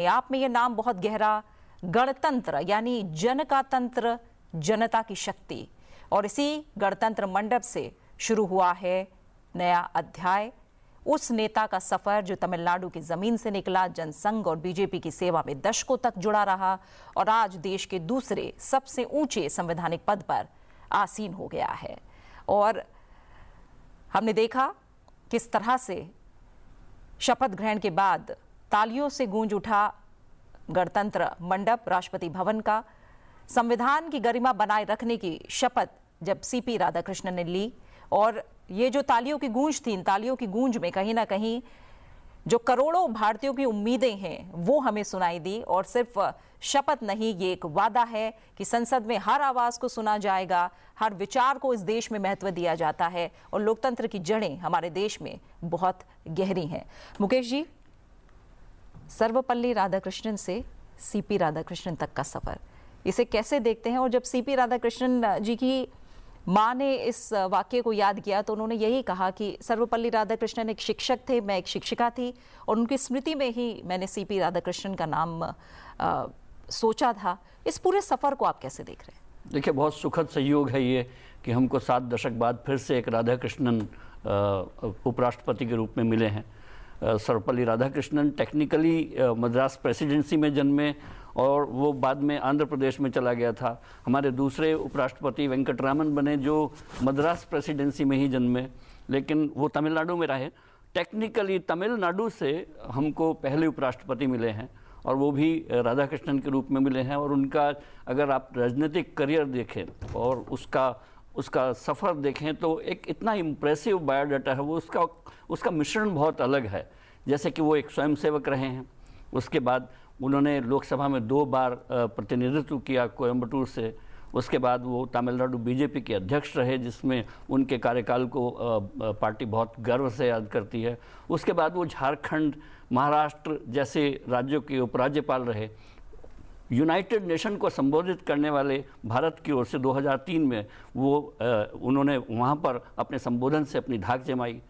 आप में ये नाम बहुत गहरा, गणतंत्र यानी जन का तंत्र, जनता की शक्ति। और इसी गणतंत्र मंडप से शुरू हुआ है नया अध्याय, उस नेता का सफर जो तमिलनाडु की जमीन से निकला, जनसंघ और बीजेपी की सेवा में दशकों तक जुड़ा रहा और आज देश के दूसरे सबसे ऊंचे संवैधानिक पद पर आसीन हो गया है। और हमने देखा किस तरह से शपथ ग्रहण के बाद तालियों से गूंज उठा गणतंत्र मंडप, राष्ट्रपति भवन का। संविधान की गरिमा बनाए रखने की शपथ जब सीपी राधाकृष्णन ने ली और ये जो तालियों की गूंज थी, इन तालियों की गूंज में कहीं ना कहीं जो करोड़ों भारतीयों की उम्मीदें हैं वो हमें सुनाई दी। और सिर्फ शपथ नहीं, ये एक वादा है कि संसद में हर आवाज को सुना जाएगा, हर विचार को इस देश में महत्व दिया जाता है और लोकतंत्र की जड़ें हमारे देश में बहुत गहरी हैं। मुकेश जी, सर्वपल्ली राधाकृष्णन से सीपी राधाकृष्णन तक का सफर, इसे कैसे देखते हैं? और जब सीपी राधाकृष्णन जी की माँ ने इस वाक्य को याद किया तो उन्होंने यही कहा कि सर्वपल्ली राधाकृष्णन एक शिक्षक थे, मैं एक शिक्षिका थी और उनकी स्मृति में ही मैंने सीपी राधाकृष्णन का नाम सोचा था। इस पूरे सफर को आप कैसे देख रहे हैं? देखिए, बहुत सुखद संयोग है ये कि हमको 7 दशक बाद फिर से एक राधाकृष्णन उपराष्ट्रपति के रूप में मिले हैं। सर्वपल्ली राधाकृष्णन टेक्निकली मद्रास प्रेसिडेंसी में जन्मे और वो बाद में आंध्र प्रदेश में चला गया था। हमारे दूसरे उपराष्ट्रपति वेंकटरामन बने जो मद्रास प्रेसिडेंसी में ही जन्मे, लेकिन वो तमिलनाडु में रहे। टेक्निकली तमिलनाडु से हमको पहले उपराष्ट्रपति मिले हैं और वो भी राधाकृष्णन के रूप में मिले हैं। और उनका अगर आप राजनीतिक करियर देखें और उसका सफ़र देखें तो एक इतना इम्प्रेसिव बायोडाटा है। वो उसका मिश्रण बहुत अलग है। जैसे कि वो एक स्वयंसेवक रहे हैं, उसके बाद उन्होंने लोकसभा में 2 बार प्रतिनिधित्व किया कोयम्बटूर से। उसके बाद वो तमिलनाडु बीजेपी के अध्यक्ष रहे, जिसमें उनके कार्यकाल को पार्टी बहुत गर्व से याद करती है। उसके बाद वो झारखंड, महाराष्ट्र जैसे राज्यों के उपराज्यपाल रहे। यूनाइटेड नेशन को संबोधित करने वाले भारत की ओर से 2003 में उन्होंने वहाँ पर अपने संबोधन से अपनी धाक जमाई।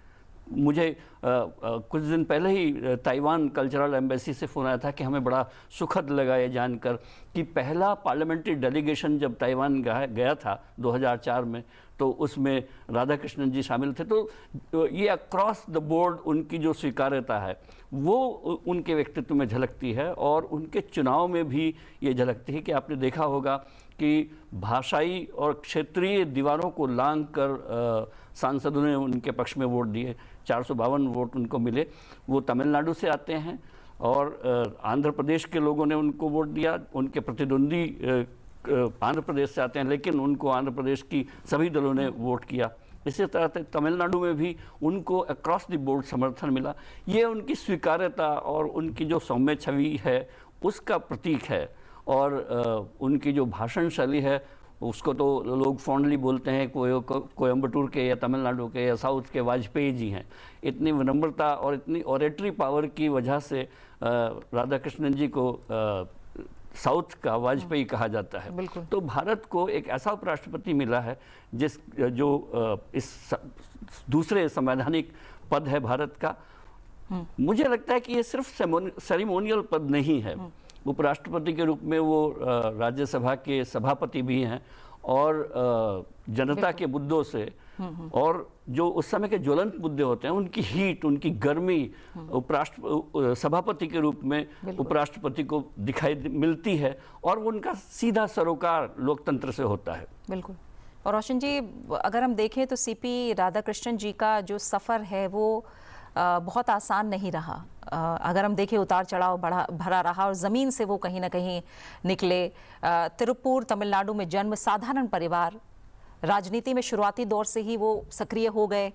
मुझे कुछ दिन पहले ही ताइवान कल्चरल एम्बेसी से फ़ोन आया था कि हमें बड़ा सुखद लगा ये जानकर कि पहला पार्लियामेंट्री डेलीगेशन जब ताइवान गया था 2004 में, तो उसमें राधाकृष्णन जी शामिल थे। तो ये अक्रॉस द बोर्ड उनकी जो स्वीकार्यता है वो उनके व्यक्तित्व में झलकती है और उनके चुनाव में भी ये झलकती है कि आपने देखा होगा कि भाषाई और क्षेत्रीय दीवारों को लांघ कर सांसदों ने उनके पक्ष में वोट दिए। 452 वोट उनको मिले। वो तमिलनाडु से आते हैं और आंध्र प्रदेश के लोगों ने उनको वोट दिया। उनके प्रतिद्वंदी आंध्र प्रदेश से आते हैं, लेकिन उनको आंध्र प्रदेश की सभी दलों ने वोट किया। इसी तरह से तमिलनाडु में भी उनको अक्रॉस द बोर्ड समर्थन मिला। ये उनकी स्वीकार्यता और उनकी जो सौम्य छवि है उसका प्रतीक है। और उनकी जो भाषण शैली है उसको तो लोग फॉन्डली बोलते हैं कोयम्बटूर के या तमिलनाडु के या साउथ के वाजपेयी जी हैं। इतनी विनम्रता और इतनी ऑरेटरी पावर की वजह से राधाकृष्णन जी को साउथ का वाजपेयी कहा जाता है। तो भारत को एक ऐसा उपराष्ट्रपति मिला है जो इस दूसरे संवैधानिक पद है भारत का। मुझे लगता है कि ये सिर्फ सेरेमोनियल पद नहीं है। उपराष्ट्रपति के रूप में वो राज्यसभा के सभापति भी हैं और जनता के मुद्दों से और जो उस समय के ज्वलंत मुद्दे होते हैं उनकी हीट, उनकी गर्मी सभापति के रूप में उपराष्ट्रपति को दिखाई मिलती है और उनका सीधा सरोकार लोकतंत्र से होता है। बिल्कुल। और रोशन जी, अगर हम देखें तो सीपी राधाकृष्णन जी का जो सफ़र है वो बहुत आसान नहीं रहा। अगर हम देखें उतार चढ़ाव भरा रहा और ज़मीन से वो कहीं ना कहीं निकले। तिरुप्पुर तमिलनाडु में जन्म, साधारण परिवार, राजनीति में शुरुआती दौर से ही वो सक्रिय हो गए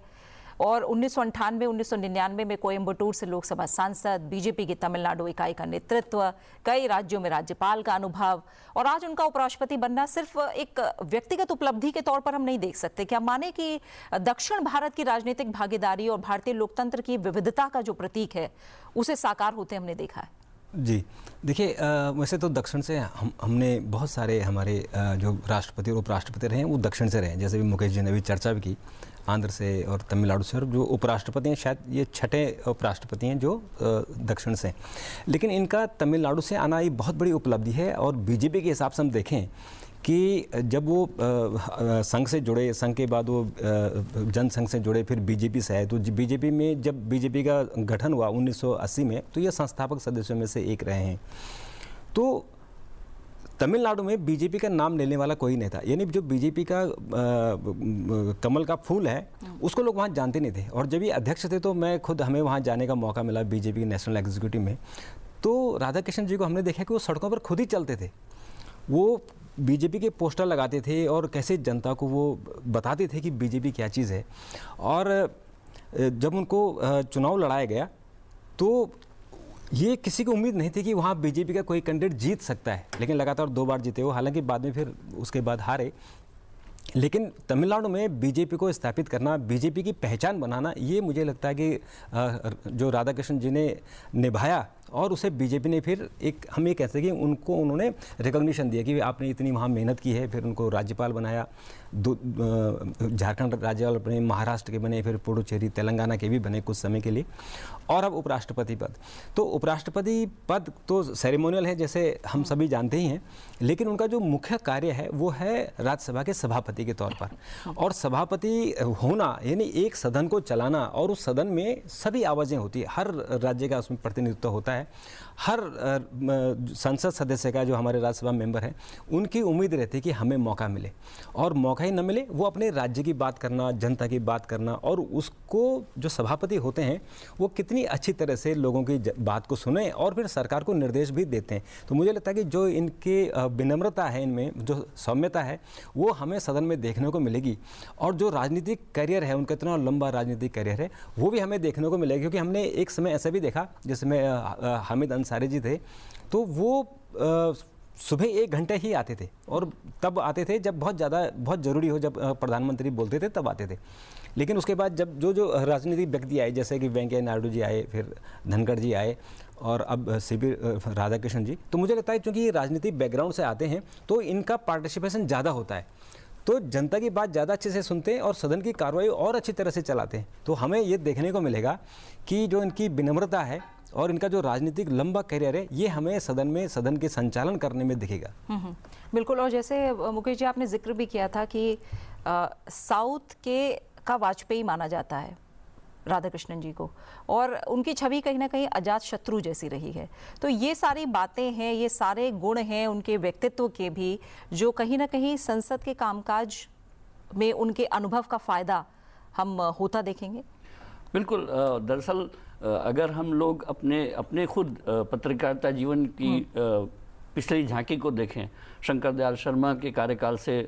और 1998-1999 में कोयम्बटूर से लोकसभा सांसद, बीजेपी की तमिलनाडु इकाई का नेतृत्व, कई राज्यों में राज्यपाल का अनुभव और आज उनका उपराष्ट्रपति बनना सिर्फ एक व्यक्तिगत उपलब्धि के तौर पर हम नहीं देख सकते। क्या माने कि दक्षिण भारत की राजनीतिक भागीदारी और भारतीय लोकतंत्र की विविधता का जो प्रतीक है उसे साकार होते हमने देखा है? जी देखिए, वैसे तो दक्षिण से हमने बहुत सारे हमारे जो राष्ट्रपति और उपराष्ट्रपति रहे हैं वो दक्षिण से रहे हैं। जैसे भी मुकेश जी ने भी चर्चा भी की, आंध्र से और तमिलनाडु से, और जो उपराष्ट्रपति हैं शायद ये छठे उपराष्ट्रपति हैं जो दक्षिण से। लेकिन इनका तमिलनाडु से आना ये बहुत बड़ी उपलब्धि है। और बीजेपी के हिसाब से हम देखें कि जब वो संघ से जुड़े, संघ के बाद वो जनसंघ से जुड़े, फिर बीजेपी से आए, तो बीजेपी में जब बीजेपी का गठन हुआ 1980 में, तो ये संस्थापक सदस्यों में से एक रहे हैं। तो तमिलनाडु में बीजेपी का नाम लेने वाला कोई नहीं था, यानी जो बीजेपी का कमल का फूल है उसको लोग वहाँ जानते नहीं थे। और जब ये अध्यक्ष थे तो हमें वहाँ जाने का मौका मिला बीजेपी के नेशनल एग्जीक्यूटिव में, तो राधाकृष्णन जी को हमने देखा कि वो सड़कों पर खुद ही चलते थे, वो बीजेपी के पोस्टर लगाते थे और कैसे जनता को वो बताते थे कि बीजेपी क्या चीज़ है। और जब उनको चुनाव लड़ाया गया तो ये किसी को उम्मीद नहीं थी कि वहाँ बीजेपी का कोई कैंडिडेट जीत सकता है, लेकिन लगातार 2 बार जीते वो, हालांकि बाद में फिर उसके बाद हारे। लेकिन तमिलनाडु में बीजेपी को स्थापित करना, बीजेपी की पहचान बनाना, ये मुझे लगता है कि जो राधाकृष्णन जी ने निभाया, और उसे बीजेपी ने फिर एक, हम ये कह सकते हैं कि उनको उन्होंने रिकॉग्निशन दिया कि आपने इतनी वहाँ मेहनत की है। फिर उनको राज्यपाल बनाया, झारखंड राज्यपाल बने, महाराष्ट्र के बने, फिर पुडुचेरी तेलंगाना के भी बने कुछ समय के लिए, और अब उपराष्ट्रपति पद। तो उपराष्ट्रपति पद तो सेरेमोनियल है जैसे हम सभी जानते ही हैं, लेकिन उनका जो मुख्य कार्य है वो है राज्यसभा के सभापति के तौर पर। और सभापति होना यानी एक सदन को चलाना, और उस सदन में सभी आवाज़ें होती है, हर राज्य का उसमें प्रतिनिधित्व होता है, हर संसद सदस्य का, जो हमारे राज्यसभा मेंबर हैं, उनकी उम्मीद रहती है कि हमें मौका मिले, और मौका ही न मिले वो अपने राज्य की बात करना, जनता की बात करना, और उसको जो सभापति होते हैं वो कितनी अच्छी तरह से लोगों की बात को सुने और फिर सरकार को निर्देश भी देते हैं। तो मुझे लगता है कि जो इनकी विनम्रता है, इनमें जो सौम्यता है, वो हमें सदन में देखने को मिलेगी। और जो राजनीतिक करियर है उनका, इतना लंबा राजनीतिक करियर है, वो भी हमें देखने को मिलेगा। क्योंकि हमने एक समय ऐसा भी देखा जिसमें हामिद अंसारी जी थे, तो वो सुबह 1 घंटे ही आते थे, और तब आते थे जब बहुत ज़रूरी हो, जब प्रधानमंत्री बोलते थे तब आते थे। लेकिन उसके बाद जब जो राजनीतिक व्यक्ति आए, जैसे कि वेंकैया नायडू जी आए, फिर धनखड़ जी आए, और अब सीपी राधाकृष्णन जी, तो मुझे लगता है क्योंकि ये राजनीतिक बैकग्राउंड से आते हैं तो इनका पार्टिसिपेशन ज़्यादा होता है, तो जनता की बात ज़्यादा अच्छे से सुनते हैं और सदन की कार्रवाई और अच्छी तरह से चलाते हैं। तो हमें ये देखने को मिलेगा कि जो इनकी विनम्रता है और इनका जो राजनीतिक लंबा करियर है, ये हमें सदन के संचालन करने में दिखेगा। बिल्कुल। और जैसे मुकेश जी आपने जिक्र भी किया था कि साउथ का वाजपेयी माना जाता है राधाकृष्णन जी को, और उनकी छवि कहीं ना कहीं अजात शत्रु जैसी रही है। तो ये सारी बातें हैं, ये सारे गुण हैं उनके व्यक्तित्व के भी, जो कहीं ना कहीं संसद के कामकाज में उनके अनुभव का फ़ायदा हम होता देखेंगे। बिल्कुल। दरअसल अगर हम लोग अपने खुद पत्रकारिता जीवन की पिछली झांकी को देखें, शंकर दयाल शर्मा के कार्यकाल से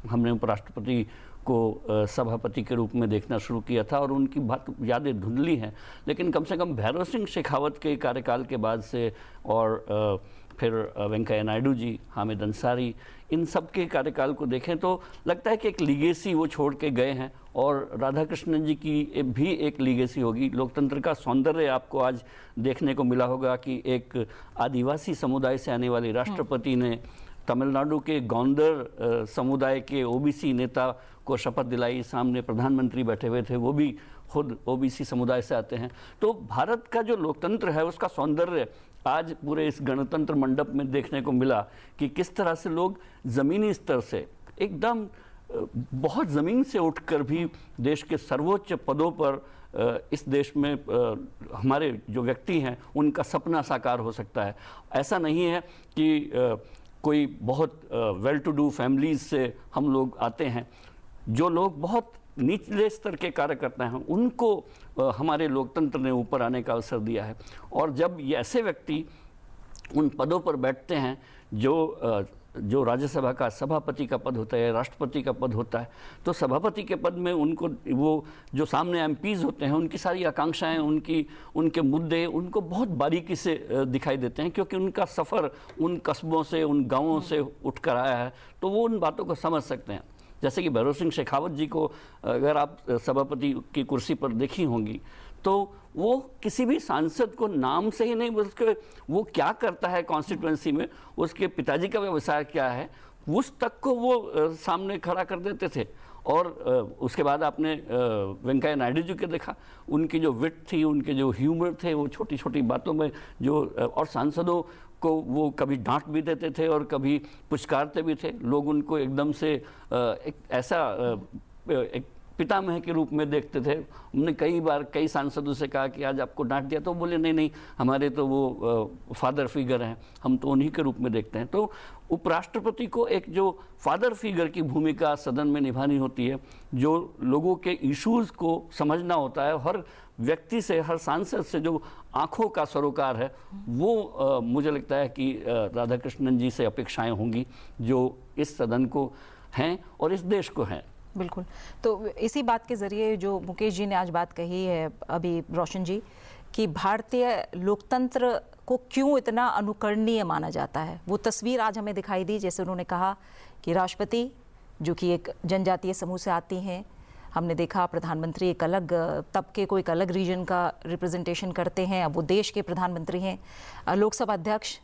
हमने उपराष्ट्रपति को सभापति के रूप में देखना शुरू किया था, और उनकी बात यादें धुंधली हैं। लेकिन कम से कम भैरव सिंह शेखावत के कार्यकाल के बाद से, और फिर वेंकैया नायडू जी, हामिद अंसारी, इन सब के कार्यकाल को देखें तो लगता है कि एक लीगेसी वो छोड़ के गए हैं, और राधाकृष्णन जी की भी एक लीगेसी होगी। लोकतंत्र का सौंदर्य आपको आज देखने को मिला होगा कि एक आदिवासी समुदाय से आने वाली राष्ट्रपति ने तमिलनाडु के गौंडर समुदाय के ओबीसी नेता को शपथ दिलाई, सामने प्रधानमंत्री बैठे हुए थे, वो भी खुद ओबीसी समुदाय से आते हैं। तो भारत का जो लोकतंत्र है उसका सौंदर्य आज पूरे इस गणतंत्र मंडप में देखने को मिला कि किस तरह से लोग ज़मीनी स्तर से एकदम बहुत ज़मीन से उठकर भी देश के सर्वोच्च पदों पर इस देश में हमारे जो व्यक्ति हैं उनका सपना साकार हो सकता है। ऐसा नहीं है कि कोई बहुत वेल टू डू फैमिलीज से हम लोग आते हैं। जो लोग बहुत निचले स्तर के कार्यकर्ता हैं उनको हमारे लोकतंत्र ने ऊपर आने का अवसर दिया है। और जब ये ऐसे व्यक्ति उन पदों पर बैठते हैं जो राज्यसभा का सभापति का पद होता है, राष्ट्रपति का पद होता है, तो सभापति के पद में उनको वो जो सामने एमपीज होते हैं उनकी सारी आकांक्षाएं, उनके मुद्दे उनको बहुत बारीकी से दिखाई देते हैं, क्योंकि उनका सफ़र उन कस्बों से, उन गांवों से उठकर आया है, तो वो उन बातों को समझ सकते हैं। जैसे कि भैरव सिंह शेखावत जी को अगर आप सभापति की कुर्सी पर देखी होंगी तो वो किसी भी सांसद को नाम से ही नहीं, बल्कि वो क्या करता है कॉन्स्टिट्यूएंसी में, उसके पिताजी का व्यवसाय क्या है, उस तक को वो सामने खड़ा कर देते थे। और उसके बाद आपने वेंकैया नायडू जी के देखा, उनकी जो विट थी, उनके जो ह्यूमर थे, वो छोटी छोटी बातों में जो, और सांसदों को वो कभी डांट भी देते थे और कभी पुचकारते भी थे। लोग उनको एकदम से एक ऐसा एक पितामह के रूप में देखते थे। हमने कई बार कई सांसदों से कहा कि आज आपको डांट दिया, तो बोले नहीं नहीं, हमारे तो वो फादर फिगर हैं, हम तो उन्हीं के रूप में देखते हैं। तो उपराष्ट्रपति को एक जो फादर फिगर की भूमिका सदन में निभानी होती है, जो लोगों के इश्यूज़ को समझना होता है, हर व्यक्ति से, हर सांसद से जो आंखों का सरोकार है, वो मुझे लगता है कि राधाकृष्णन जी से अपेक्षाएं होंगी जो इस सदन को हैं और इस देश को हैं। बिल्कुल। तो इसी बात के ज़रिए जो मुकेश जी ने आज बात कही है अभी रोशन जी, कि भारतीय लोकतंत्र को क्यों इतना अनुकरणीय माना जाता है, वो तस्वीर आज हमें दिखाई दी। जैसे उन्होंने कहा कि राष्ट्रपति जो कि एक जनजातीय समूह से आती हैं, हमने देखा प्रधानमंत्री एक अलग तबके को, एक अलग रीजन का रिप्रेजेंटेशन करते हैं, अब वो देश के प्रधानमंत्री हैं, लोकसभा अध्यक्ष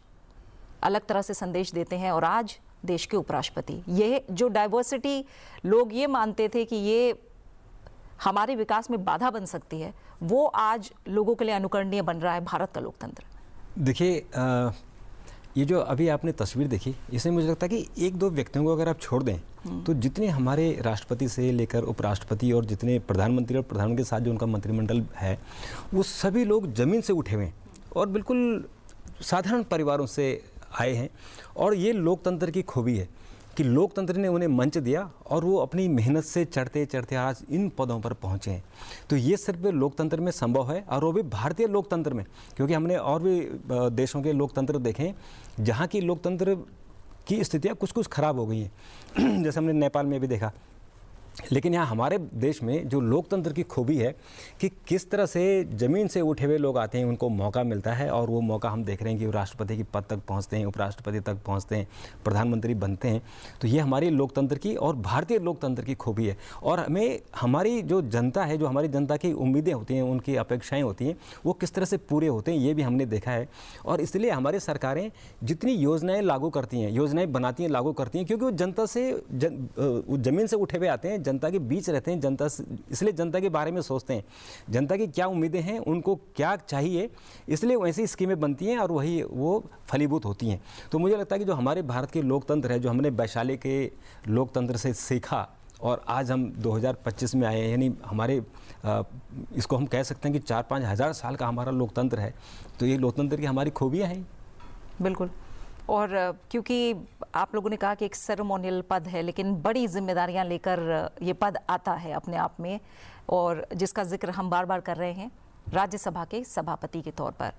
अलग तरह से संदेश देते हैं, और आज देश के उपराष्ट्रपति। ये जो डाइवर्सिटी लोग ये मानते थे कि ये हमारे विकास में बाधा बन सकती है, वो आज लोगों के लिए अनुकरणीय बन रहा है भारत का लोकतंत्र। देखिए, ये जो अभी आपने तस्वीर देखी, इसमें मुझे लगता है कि एक दो व्यक्तियों को अगर आप छोड़ दें तो जितने हमारे राष्ट्रपति से लेकर उपराष्ट्रपति और जितने प्रधानमंत्री और प्रधानमंत्री के साथ जो उनका मंत्रिमंडल है, वो सभी लोग जमीन से उठे हुए हैं और बिल्कुल साधारण परिवारों से आए हैं। और ये लोकतंत्र की खूबी है कि लोकतंत्र ने उन्हें मंच दिया और वो अपनी मेहनत से चढ़ते चढ़ते आज इन पदों पर पहुंचे हैं। तो ये सिर्फ लोकतंत्र में संभव है, और वो भी भारतीय लोकतंत्र में, क्योंकि हमने और भी देशों के लोकतंत्र देखे जहाँ की लोकतंत्र की स्थितियाँ कुछ कुछ खराब हो गई हैं जैसे हमने नेपाल में भी देखा। लेकिन यहाँ हमारे देश में जो लोकतंत्र की खूबी है कि किस तरह से ज़मीन से उठे हुए लोग आते हैं, उनको मौका मिलता है, और वो मौका हम देख रहे हैं कि वो राष्ट्रपति की पद तक पहुँचते हैं, उपराष्ट्रपति तक पहुँचते हैं, प्रधानमंत्री बनते हैं। तो ये हमारी लोकतंत्र की और भारतीय लोकतंत्र की खूबी है। और हमें हमारी जो जनता है, जो हमारी जनता की उम्मीदें होती हैं, उनकी अपेक्षाएँ होती हैं, वो किस तरह से पूरे होते हैं, ये भी हमने देखा है। और इसलिए हमारी सरकारें जितनी योजनाएँ लागू करती हैं, योजनाएँ बनाती हैं, लागू करती हैं, क्योंकि वो जनता से ज़मीन से उठे हुए आते हैं, जनता के बीच रहते हैं, जनता इसलिए जनता के बारे में सोचते हैं, जनता की क्या उम्मीदें हैं, उनको क्या चाहिए, इसलिए वैसी स्कीमें बनती हैं और वही वो फलीभूत होती हैं। तो मुझे लगता है कि जो हमारे भारत के लोकतंत्र है, जो हमने वैशाली के लोकतंत्र से सीखा और आज हम 2025 में आए हैं, यानी हमारे इसको हम कह सकते हैं कि 4-5 हज़ार साल का हमारा लोकतंत्र है। तो ये लोकतंत्र की हमारी खूबियाँ हैं। बिल्कुल। और क्योंकि आप लोगों ने कहा कि एक सेरेमोनियल पद है, लेकिन बड़ी जिम्मेदारियां लेकर ये पद आता है अपने आप में, और जिसका जिक्र हम बार बार कर रहे हैं, राज्यसभा के सभापति के तौर पर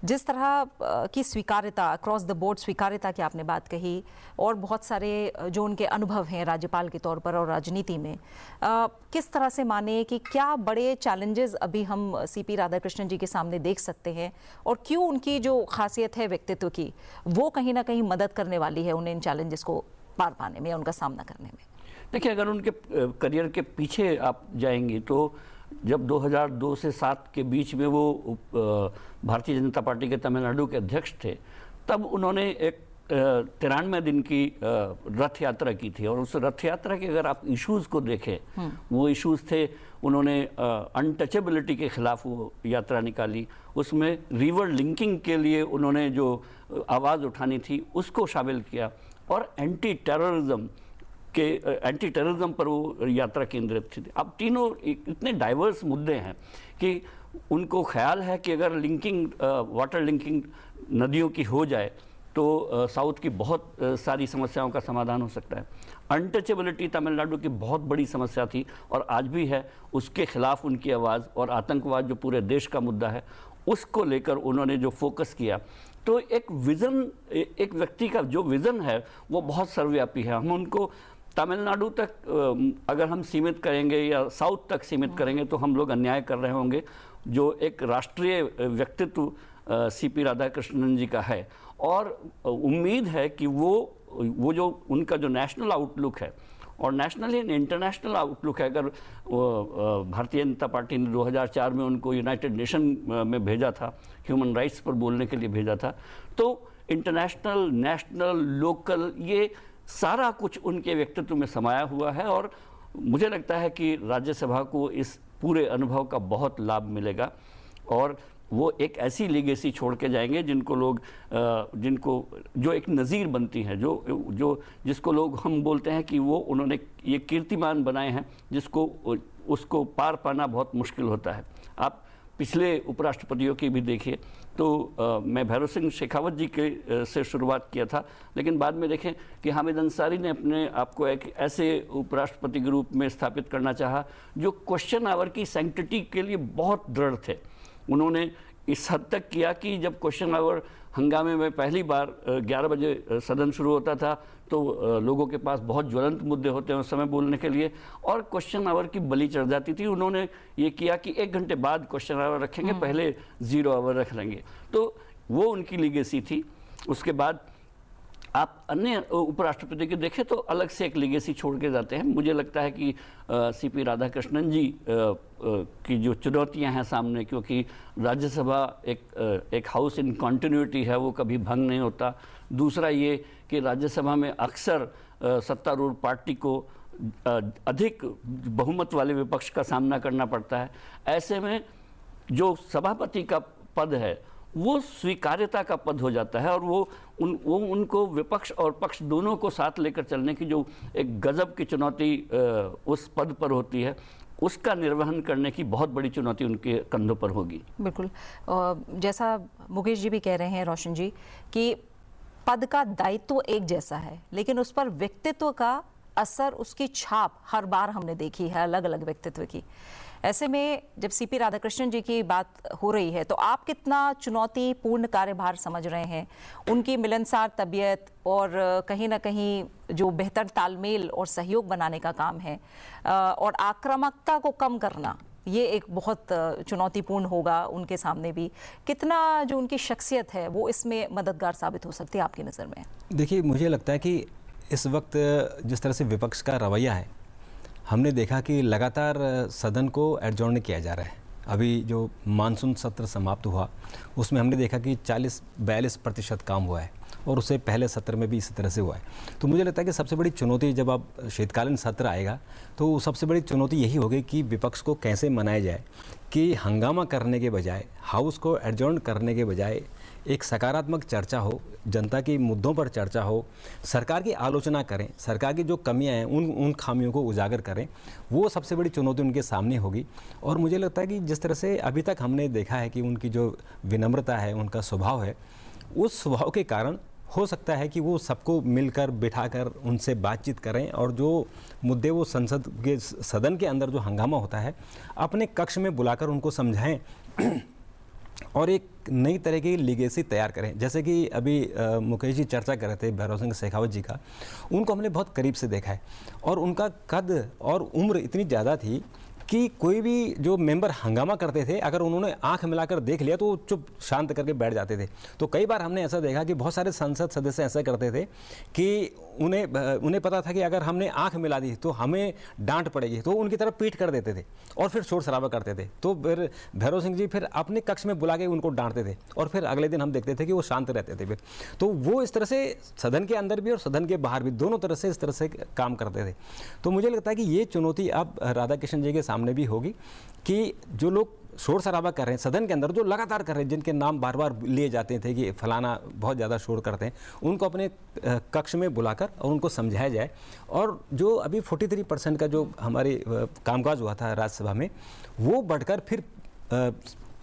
जिस तरह की स्वीकार्यता, अक्रॉस द बोर्ड स्वीकार्यता की आपने बात कही, और बहुत सारे जो उनके अनुभव हैं राज्यपाल के तौर पर और राजनीति में, किस तरह से माने कि क्या बड़े चैलेंजेस अभी हम सीपी राधाकृष्णन जी के सामने देख सकते हैं, और क्यों उनकी जो खासियत है व्यक्तित्व की, वो कहीं ना कहीं मदद करने वाली है उन्हें इन चैलेंजेस को पार पाने में, उनका सामना करने में? देखिए, अगर उनके करियर के पीछे आप जाएंगी तो जब 2002 से 7 के बीच में वो भारतीय जनता पार्टी के तमिलनाडु के अध्यक्ष थे, तब उन्होंने एक 93 दिन की रथ यात्रा की थी। और उस रथ यात्रा के अगर आप इश्यूज़ को देखें, वो इश्यूज़ थे, उन्होंने अनटचेबिलिटी के खिलाफ वो यात्रा निकाली, उसमें रिवर लिंकिंग के लिए उन्होंने जो आवाज़ उठानी थी उसको शामिल किया, और एंटी टेररिज्म पर वो यात्रा केंद्रित थी। अब तीनों इतने डाइवर्स मुद्दे हैं कि उनको ख्याल है कि अगर लिंकिंग, वाटर लिंकिंग नदियों की हो जाए तो साउथ की बहुत सारी समस्याओं का समाधान हो सकता है। अनटचेबिलिटी तमिलनाडु की बहुत बड़ी समस्या थी और आज भी है, उसके खिलाफ उनकी आवाज़, और आतंकवाद जो पूरे देश का मुद्दा है उसको लेकर उन्होंने जो फोकस किया, तो एक विज़न, एक व्यक्ति का जो विज़न है वो बहुत सर्वव्यापी है। हम उनको तमिलनाडु तक अगर हम सीमित करेंगे या साउथ तक सीमित करेंगे तो हम लोग अन्याय कर रहे होंगे। जो एक राष्ट्रीय व्यक्तित्व सीपी राधाकृष्णन जी का है, और उम्मीद है कि वो जो उनका जो नेशनल आउटलुक है, और नेशनल एंड इंटरनेशनल आउटलुक है, अगर भारतीय जनता पार्टी ने 2004 में उनको यूनाइटेड नेशन में भेजा था, ह्यूमन राइट्स पर बोलने के लिए भेजा था, तो इंटरनेशनल, नेशनल, लोकल, ये सारा कुछ उनके व्यक्तित्व में समाया हुआ है। और मुझे लगता है कि राज्यसभा को इस पूरे अनुभव का बहुत लाभ मिलेगा और वो एक ऐसी लीगेसी छोड़ के जाएंगे जिनको जो एक नज़ीर बनती है, जिसको लोग हम बोलते हैं कि वो उन्होंने ये कीर्तिमान बनाए हैं, जिसको उसको पार पाना बहुत मुश्किल होता है। आप पिछले उपराष्ट्रपतियों की भी देखिए तो मैं भैरव सिंह शेखावत जी के से शुरुआत किया था, लेकिन बाद में देखें कि हामिद अंसारी ने अपने आप को एक ऐसे उपराष्ट्रपति के रूप में स्थापित करना चाहा जो क्वेश्चन आवर की सैंक्टिटी के लिए बहुत दृढ़ थे। उन्होंने इस हद तक किया कि जब क्वेश्चन आवर हंगामे में पहली बार 11 बजे सदन शुरू होता था तो लोगों के पास बहुत ज्वलंत मुद्दे होते हैं उस समय बोलने के लिए, और क्वेश्चन आवर की बलि चढ़ जाती थी। उन्होंने ये किया कि 1 घंटे बाद क्वेश्चन आवर रखेंगे, पहले 0 आवर रख लेंगे। तो वो उनकी लीगेसी थी। उसके बाद आप अन्य उपराष्ट्रपति के देखें तो अलग से एक लीगेसी छोड़ के जाते हैं। मुझे लगता है कि सीपी राधाकृष्णन जी की जो चुनौतियां हैं सामने, क्योंकि राज्यसभा एक हाउस इन कॉन्टिन्यूटी है, वो कभी भंग नहीं होता। दूसरा ये कि राज्यसभा में अक्सर सत्तारूढ़ पार्टी को अधिक बहुमत वाले विपक्ष का सामना करना पड़ता है। ऐसे में जो सभापति का पद है वो स्वीकार्यता का पद हो जाता है और वो उनको विपक्ष और पक्ष दोनों को साथ लेकर चलने की जो एक गजब की चुनौती उस पद पर होती है, उसका निर्वहन करने की बहुत बड़ी चुनौती उनके कंधों पर होगी। बिल्कुल, जैसा मुकेश जी भी कह रहे हैं, रोशन जी, कि पद का दायित्व एक जैसा है, लेकिन उस पर व्यक्तित्व का असर, उसकी छाप हर बार हमने देखी है, अलग अलग व्यक्तित्व की। ऐसे में जब सीपी राधाकृष्णन जी की बात हो रही है तो आप कितना चुनौतीपूर्ण कार्यभार समझ रहे हैं? उनकी मिलनसार तबीयत और कहीं ना कहीं जो बेहतर तालमेल और सहयोग बनाने का काम है और आक्रामकता को कम करना, ये एक बहुत चुनौतीपूर्ण होगा उनके सामने भी। कितना जो उनकी शख्सियत है वो इसमें मददगार साबित हो सकती है आपकी नज़र में? देखिए, मुझे लगता है कि इस वक्त जिस तरह से विपक्ष का रवैया है, हमने देखा कि लगातार सदन को एडजॉर्न किया जा रहा है। अभी जो मानसून सत्र समाप्त हुआ उसमें हमने देखा कि 40-42% काम हुआ है और उससे पहले सत्र में भी इसी तरह से हुआ है। तो मुझे लगता है कि सबसे बड़ी चुनौती जब अब शीतकालीन सत्र आएगा तो सबसे बड़ी चुनौती यही होगी कि विपक्ष को कैसे मनाया जाए कि हंगामा करने के बजाय, हाउस को एडजॉर्न करने के बजाय एक सकारात्मक चर्चा हो, जनता के मुद्दों पर चर्चा हो, सरकार की आलोचना करें, सरकार की जो कमियां हैं उन खामियों को उजागर करें। वो सबसे बड़ी चुनौती उनके सामने होगी। और मुझे लगता है कि जिस तरह से अभी तक हमने देखा है कि उनकी जो विनम्रता है, उनका स्वभाव है, उस स्वभाव के कारण हो सकता है कि वो सबको मिलकर बिठाकर उनसे बातचीत करें और जो मुद्दे वो संसद के सदन के अंदर जो हंगामा होता है अपने कक्ष में बुलाकर उनको समझाएं और एक नई तरह की लीगेसी तैयार करें। जैसे कि अभी मुकेश जी चर्चा कर रहे थे भैरव सिंह शेखावत जी का, उनको हमने बहुत करीब से देखा है और उनका कद और उम्र इतनी ज़्यादा थी कि कोई भी जो मेंबर हंगामा करते थे, अगर उन्होंने आंख मिलाकर देख लिया तो वो चुप शांत करके बैठ जाते थे। तो कई बार हमने ऐसा देखा कि बहुत सारे संसद सदस्य ऐसा करते थे कि उन्हें पता था कि अगर हमने आंख मिला दी तो हमें डांट पड़ेगी, तो उनकी तरफ पीठ कर देते थे और फिर शोर शराबा करते थे। तो फिर भैरव सिंह जी फिर अपने कक्ष में बुला के उनको डांटते थे और फिर अगले दिन हम देखते थे कि वो शांत रहते थे। फिर तो वो इस तरह से सदन के अंदर भी और सदन के बाहर भी दोनों तरह से इस तरह से काम करते थे। तो मुझे लगता है कि ये चुनौती अब राधाकृष्णन जी के सामने भी होगी कि जो लोग शोर शराबा कर रहे हैं सदन के अंदर, जो लगातार कर रहे हैं, जिनके नाम बार बार लिए जाते थे कि फलाना बहुत ज़्यादा शोर करते हैं, उनको अपने कक्ष में बुलाकर और उनको समझाया जाए। और जो अभी 43% का जो हमारी कामकाज हुआ था राज्यसभा में, वो बढ़कर फिर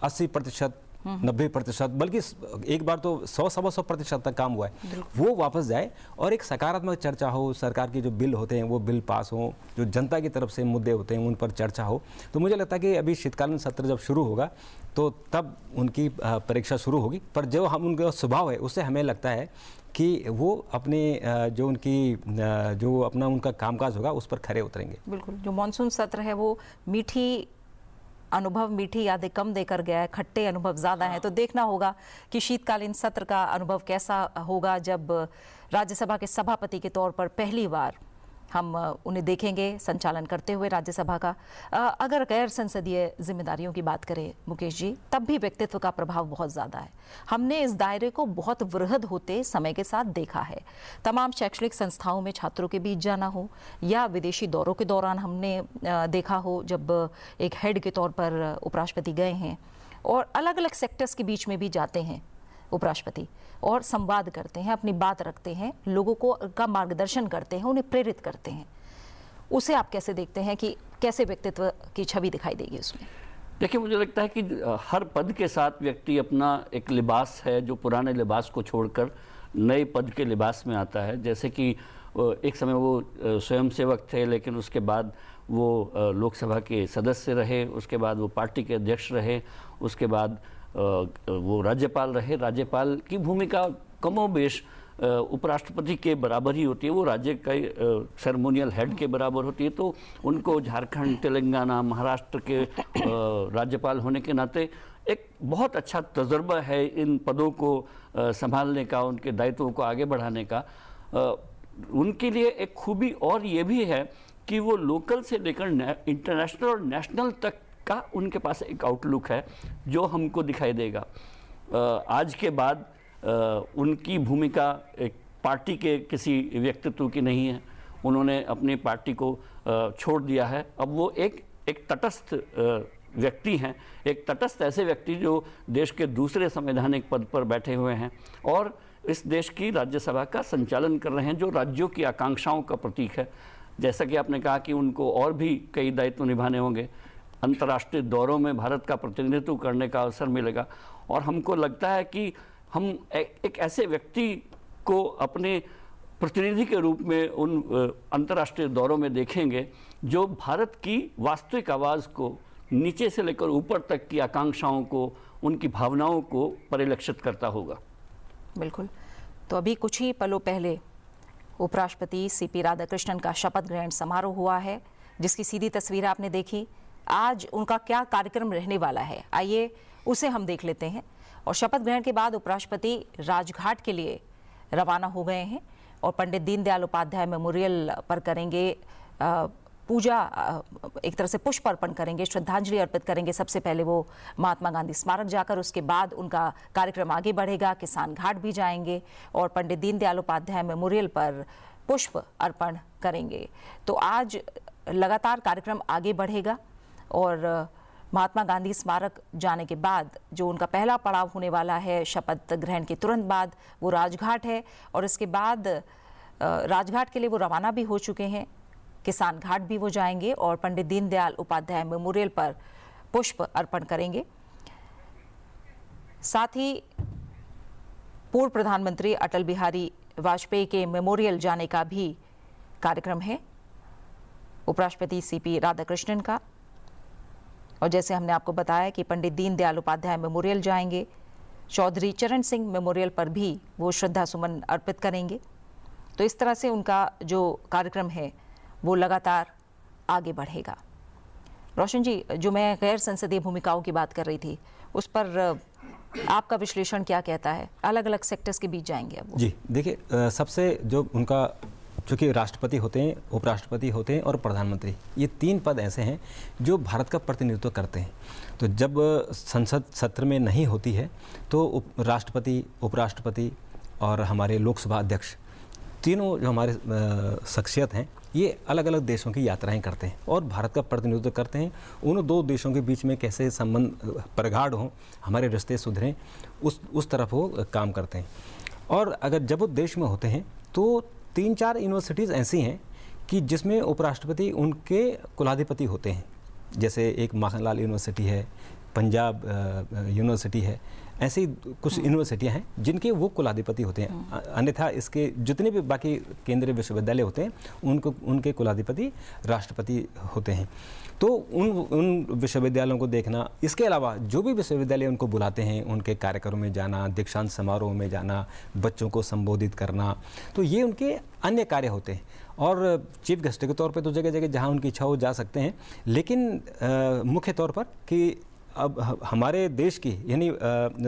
80%, 90%, बल्कि एक बार तो 100-125% तक काम हुआ है, वो वापस जाए और एक सकारात्मक चर्चा हो। सरकार के जो बिल होते हैं वो बिल पास हो, जो जनता की तरफ से मुद्दे होते हैं उन पर चर्चा हो। तो मुझे लगता है कि अभी शीतकालीन सत्र जब शुरू होगा तो तब उनकी परीक्षा शुरू होगी। पर जो उनका स्वभाव है उससे हमें लगता है कि वो अपने जो अपना उनका कामकाज होगा उस पर खरे उतरेंगे। बिल्कुल, जो मानसून सत्र है वो मीठी यादें कम देकर गया है, खट्टे अनुभव ज़्यादा हैं। तो देखना होगा कि शीतकालीन सत्र का अनुभव कैसा होगा जब राज्यसभा के सभापति के तौर पर पहली बार हम उन्हें देखेंगे संचालन करते हुए राज्यसभा का। अगर गैर संसदीय जिम्मेदारियों की बात करें मुकेश जी, तब भी व्यक्तित्व का प्रभाव बहुत ज़्यादा है। हमने इस दायरे को बहुत वृहद होते समय के साथ देखा है। तमाम शैक्षणिक संस्थाओं में छात्रों के बीच जाना हो या विदेशी दौरों के दौरान हमने देखा हो जब एक हेड के तौर पर उपराष्ट्रपति गए हैं, और अलग अलग सेक्टर्स के बीच में भी जाते हैं उपराष्ट्रपति और संवाद करते हैं, अपनी बात रखते हैं, लोगों को का मार्गदर्शन करते हैं, उन्हें प्रेरित करते हैं। उसे आप कैसे देखते हैं कि कैसे व्यक्तित्व की छवि दिखाई देगी उसमें? देखिए, मुझे लगता है कि हर पद के साथ व्यक्ति अपना एक लिबास है जो पुराने लिबास को छोड़कर नए पद के लिबास में आता है। जैसे कि एक समय वो स्वयंसेवक थे, लेकिन उसके बाद वो लोकसभा के सदस्य रहे, उसके बाद वो पार्टी के अध्यक्ष रहे, उसके बाद वो राज्यपाल रहे। राज्यपाल की भूमिका कमोबेश उपराष्ट्रपति के बराबर ही होती है, वो राज्य का सेरेमोनियल हेड के बराबर होती है। तो उनको झारखंड, तेलंगाना, महाराष्ट्र के राज्यपाल होने के नाते एक बहुत अच्छा तजुर्बा है इन पदों को संभालने का, उनके दायित्वों को आगे बढ़ाने का। उनके लिए एक खूबी और ये भी है कि वो लोकल से लेकर इंटरनेशनल और नेशनल तक का उनके पास एक आउटलुक है जो हमको दिखाई देगा। आज के बाद उनकी भूमिका एक पार्टी के किसी व्यक्तित्व की नहीं है। उन्होंने अपनी पार्टी को छोड़ दिया है। अब वो एक तटस्थ व्यक्ति हैं, एक तटस्थ ऐसे व्यक्ति जो देश के दूसरे संवैधानिक पद पर बैठे हुए हैं और इस देश की राज्यसभा का संचालन कर रहे हैं, जो राज्यों की आकांक्षाओं का प्रतीक है। जैसा कि आपने कहा कि उनको और भी कई दायित्व निभाने होंगे, अंतर्राष्ट्रीय दौरों में भारत का प्रतिनिधित्व करने का अवसर मिलेगा, और हमको लगता है कि हम एक ऐसे व्यक्ति को अपने प्रतिनिधि के रूप में उन अंतर्राष्ट्रीय दौरों में देखेंगे जो भारत की वास्तविक आवाज़ को नीचे से लेकर ऊपर तक की आकांक्षाओं को, उनकी भावनाओं को परिलक्षित करता होगा। बिल्कुल। तो अभी कुछ ही पलों पहले उपराष्ट्रपति सीपी राधाकृष्णन का शपथ ग्रहण समारोह हुआ है, जिसकी सीधी तस्वीर आपने देखी। आज उनका क्या कार्यक्रम रहने वाला है, आइए उसे हम देख लेते हैं। और शपथ ग्रहण के बाद उपराष्ट्रपति राजघाट के लिए रवाना हो गए हैं और पंडित दीनदयाल उपाध्याय मेमोरियल पर करेंगे पूजा, एक तरह से पुष्प अर्पण करेंगे, श्रद्धांजलि अर्पित करेंगे। सबसे पहले वो महात्मा गांधी स्मारक जाकर, उसके बाद उनका कार्यक्रम आगे बढ़ेगा, किसान घाट भी जाएंगे और पंडित दीनदयाल उपाध्याय मेमोरियल पर पुष्प अर्पण करेंगे। तो आज लगातार कार्यक्रम आगे बढ़ेगा और महात्मा गांधी स्मारक जाने के बाद जो उनका पहला पड़ाव होने वाला है शपथ ग्रहण के तुरंत बाद, वो राजघाट है। और इसके बाद राजघाट के लिए वो रवाना भी हो चुके हैं, किसान घाट भी वो जाएंगे और पंडित दीनदयाल उपाध्याय मेमोरियल पर पुष्प अर्पण करेंगे। साथ ही पूर्व प्रधानमंत्री अटल बिहारी वाजपेयी के मेमोरियल जाने का भी कार्यक्रम है उपराष्ट्रपति सीपी राधाकृष्णन का। और जैसे हमने आपको बताया कि पंडित दीनदयाल उपाध्याय मेमोरियल जाएंगे, चौधरी चरण सिंह मेमोरियल पर भी वो श्रद्धा सुमन अर्पित करेंगे। तो इस तरह से उनका जो कार्यक्रम है वो लगातार आगे बढ़ेगा। रोशन जी, जो मैं गैर संसदीय भूमिकाओं की बात कर रही थी, उस पर आपका विश्लेषण क्या कहता है? अलग अलग सेक्टर्स के बीच जाएंगे अब वो। जी देखिए, सबसे जो उनका चूँकि राष्ट्रपति होते हैं, उपराष्ट्रपति होते हैं और प्रधानमंत्री, ये तीन पद ऐसे हैं जो भारत का प्रतिनिधित्व करते हैं। तो जब संसद सत्र में नहीं होती है तो राष्ट्रपति, उपराष्ट्रपति और हमारे लोकसभा अध्यक्ष, तीनों जो हमारे शख्सियत हैं, ये अलग अलग देशों की यात्राएं करते हैं और भारत का प्रतिनिधित्व करते हैं। उन दो देशों के बीच में कैसे संबंध प्रगाढ़ हों, हमारे रिश्ते सुधरें, उस तरफ वो काम करते हैं। और अगर जब वो देश में होते हैं तो 3-4 यूनिवर्सिटीज़ ऐसी हैं कि जिसमें उपराष्ट्रपति उनके कुलाधिपति होते हैं। जैसे एक माखनलाल यूनिवर्सिटी है, पंजाब यूनिवर्सिटी है, ऐसी कुछ यूनिवर्सिटियां हैं जिनके वो कुलाधिपति होते हैं। अन्यथा इसके जितने भी बाकी केंद्रीय विश्वविद्यालय होते हैं उनके कुलाधिपति राष्ट्रपति होते हैं। तो उन विश्वविद्यालयों को देखना, इसके अलावा जो भी विश्वविद्यालय उनको बुलाते हैं, उनके कार्यक्रमों में जाना, दीक्षांत समारोह में जाना, बच्चों को संबोधित करना, तो ये उनके अन्य कार्य होते हैं। और चीफ गेस्ट के तौर पे तो जगह जगह जहाँ उनकी इच्छा हो जा सकते हैं, लेकिन मुख्य तौर पर कि अब हमारे देश की यानी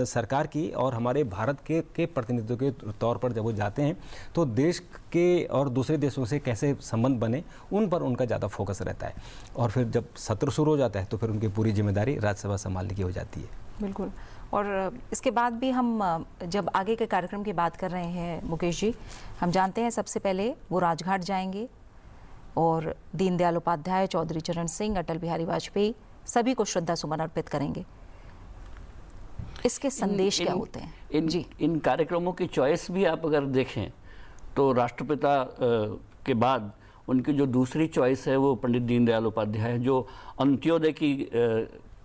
सरकार की और हमारे भारत के प्रतिनिधित्व के तौर पर जब वो जाते हैं तो देश के और दूसरे देशों से कैसे संबंध बने उन पर उनका ज़्यादा फोकस रहता है, और फिर जब सत्र शुरू हो जाता है तो फिर उनकी पूरी जिम्मेदारी राज्यसभा संभालने की हो जाती है। बिल्कुल। और इसके बाद भी हम जब आगे के कार्यक्रम की बात कर रहे हैं मुकेश जी, हम जानते हैं सबसे पहले वो राजघाट जाएंगे और दीनदयाल उपाध्याय, चौधरी चरण सिंह, अटल बिहारी वाजपेयी सभी को श्रद्धा सुमन अर्पित करेंगे। इसके संदेश क्या होते हैं? इन कार्यक्रमों की चॉइस भी आप अगर देखें तो राष्ट्रपिता के बाद उनकी जो दूसरी चॉइस है वो पंडित दीनदयाल उपाध्याय, जो अंत्योदय की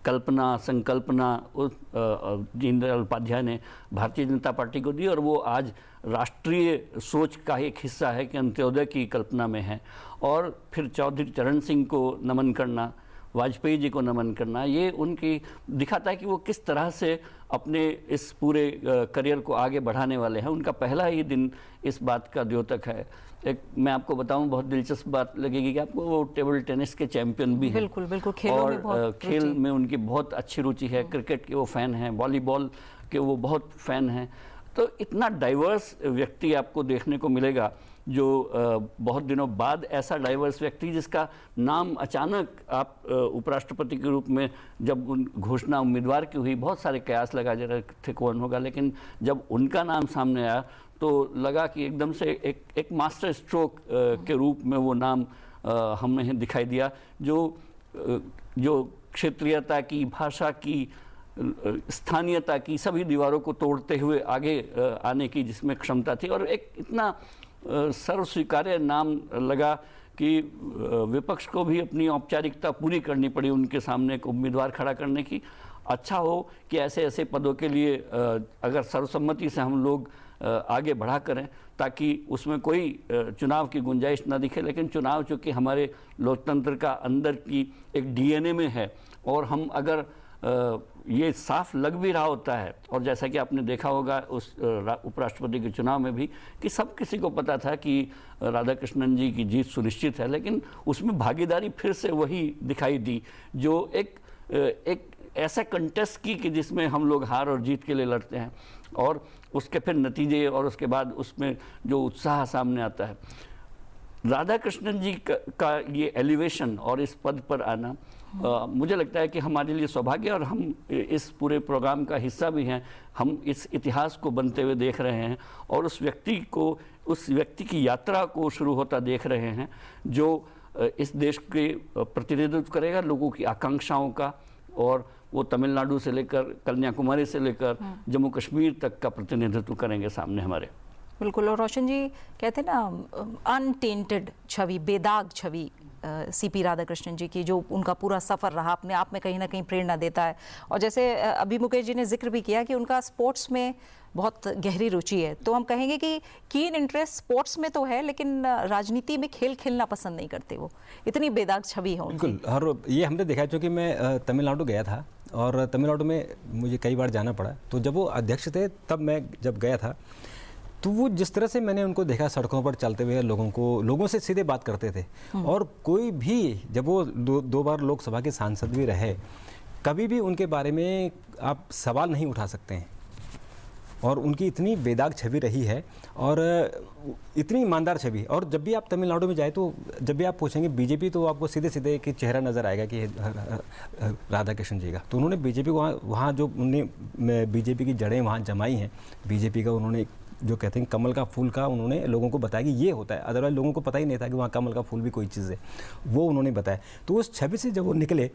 कल्पना संकल्पना उस दीनदयाल उपाध्याय ने भारतीय जनता पार्टी को दी, और वो आज राष्ट्रीय सोच का एक हिस्सा है कि अंत्योदय की कल्पना में है। और फिर चौधरी चरण सिंह को नमन करना, वाजपेयी जी को नमन करना, ये उनकी दिखाता है कि वो किस तरह से अपने इस पूरे करियर को आगे बढ़ाने वाले हैं। उनका पहला ही दिन इस बात का द्योतक है। एक मैं आपको बताऊं, बहुत दिलचस्प बात लगेगी कि आपको, वो टेबल टेनिस के चैंपियन भी हैं। बिल्कुल बिल्कुल, खेलों में बहुत खेल में उनकी बहुत अच्छी रुचि है। क्रिकेट के वो फैन हैं, वॉलीबॉल के वो बहुत फैन हैं। तो इतना डाइवर्स व्यक्ति आपको देखने को मिलेगा, जो बहुत दिनों बाद ऐसा डाइवर्स व्यक्ति जिसका नाम अचानक आप उपराष्ट्रपति के रूप में जब घोषणा उम्मीदवार की हुई, बहुत सारे कयास लगा जा रहे थे कौन होगा, लेकिन जब उनका नाम सामने आया तो लगा कि एकदम से एक मास्टर स्ट्रोक के रूप में वो नाम हमें दिखाई दिया, जो क्षेत्रीयता की, भाषा की, स्थानीयता की सभी दीवारों को तोड़ते हुए आगे आने की जिसमें क्षमता थी। और एक इतना सर्व स्वीकार्य नाम लगा कि विपक्ष को भी अपनी औपचारिकता पूरी करनी पड़ी उनके सामने एक उम्मीदवार खड़ा करने की। अच्छा हो कि ऐसे ऐसे पदों के लिए अगर सर्वसम्मति से हम लोग आगे बढ़ा करें, ताकि उसमें कोई चुनाव की गुंजाइश ना दिखे। लेकिन चुनाव चूँकि हमारे लोकतंत्र का अंदर की एक डीएनए में है, और हम अगर ये साफ लग भी रहा होता है, और जैसा कि आपने देखा होगा उस उपराष्ट्रपति के चुनाव में भी कि सब किसी को पता था कि राधाकृष्णन जी की जीत सुनिश्चित है, लेकिन उसमें भागीदारी फिर से वही दिखाई दी, जो एक ऐसा कंटेस्ट की कि जिसमें हम लोग हार और जीत के लिए लड़ते हैं, और उसके फिर नतीजे और उसके बाद उसमें जो उत्साह सामने आता है। राधाकृष्णन जी का ये एलिवेशन और इस पद पर आना मुझे लगता है कि हमारे लिए सौभाग्य, और हम इस पूरे प्रोग्राम का हिस्सा भी हैं। हम इस इतिहास को बनते हुए देख रहे हैं और उस व्यक्ति की यात्रा को शुरू होता देख रहे हैं, जो इस देश के प्रतिनिधित्व करेगा लोगों की आकांक्षाओं का, और वो तमिलनाडु से लेकर कन्याकुमारी से लेकर जम्मू कश्मीर तक का प्रतिनिधित्व करेंगे सामने हमारे। बिल्कुल। और रोशन जी कहते हैं ना, अनटेंटेड छवि, बेदाग छवि सीपी राधाकृष्णन जी की, जो उनका पूरा सफ़र रहा अपने आप में कहीं ना कहीं प्रेरणा देता है। और जैसे अभी मुकेश जी ने जिक्र भी किया कि उनका स्पोर्ट्स में बहुत गहरी रुचि है, तो हम कहेंगे कि कीन इंटरेस्ट स्पोर्ट्स में तो है, लेकिन राजनीति में खेल खेलना पसंद नहीं करते। वो इतनी बेदाग छवि है उनकी। बिल्कुल। और ये हमने देखा है, क्योंकि मैं तमिलनाडु गया था और तमिलनाडु में मुझे कई बार जाना पड़ा। तो जब वो अध्यक्ष थे तब मैं जब गया था, तो वो जिस तरह से मैंने उनको देखा सड़कों पर चलते हुए लोगों से सीधे बात करते थे, और कोई भी, जब वो दो बार लोकसभा के सांसद भी रहे, कभी भी उनके बारे में आप सवाल नहीं उठा सकते हैं। और उनकी इतनी बेदाग छवि रही है और इतनी ईमानदार छवि। और जब भी आप तमिलनाडु में जाए तो जब भी आप पूछेंगे बीजेपी, तो आपको सीधे सीधे एक चेहरा नज़र आएगा कि राधाकृष्णन जी का। तो उन्होंने बीजेपी को वहाँ जो उन्होंने बीजेपी की जड़ें वहाँ जमाई हैं, बीजेपी का उन्होंने जो कहते हैं कमल का फूल का, उन्होंने लोगों को बताया कि ये होता है। अदरवाइज लोगों को पता ही नहीं था कि वहाँ कमल का फूल भी कोई चीज़ है, वो उन्होंने बताया। तो उस छवि से जब वो निकले,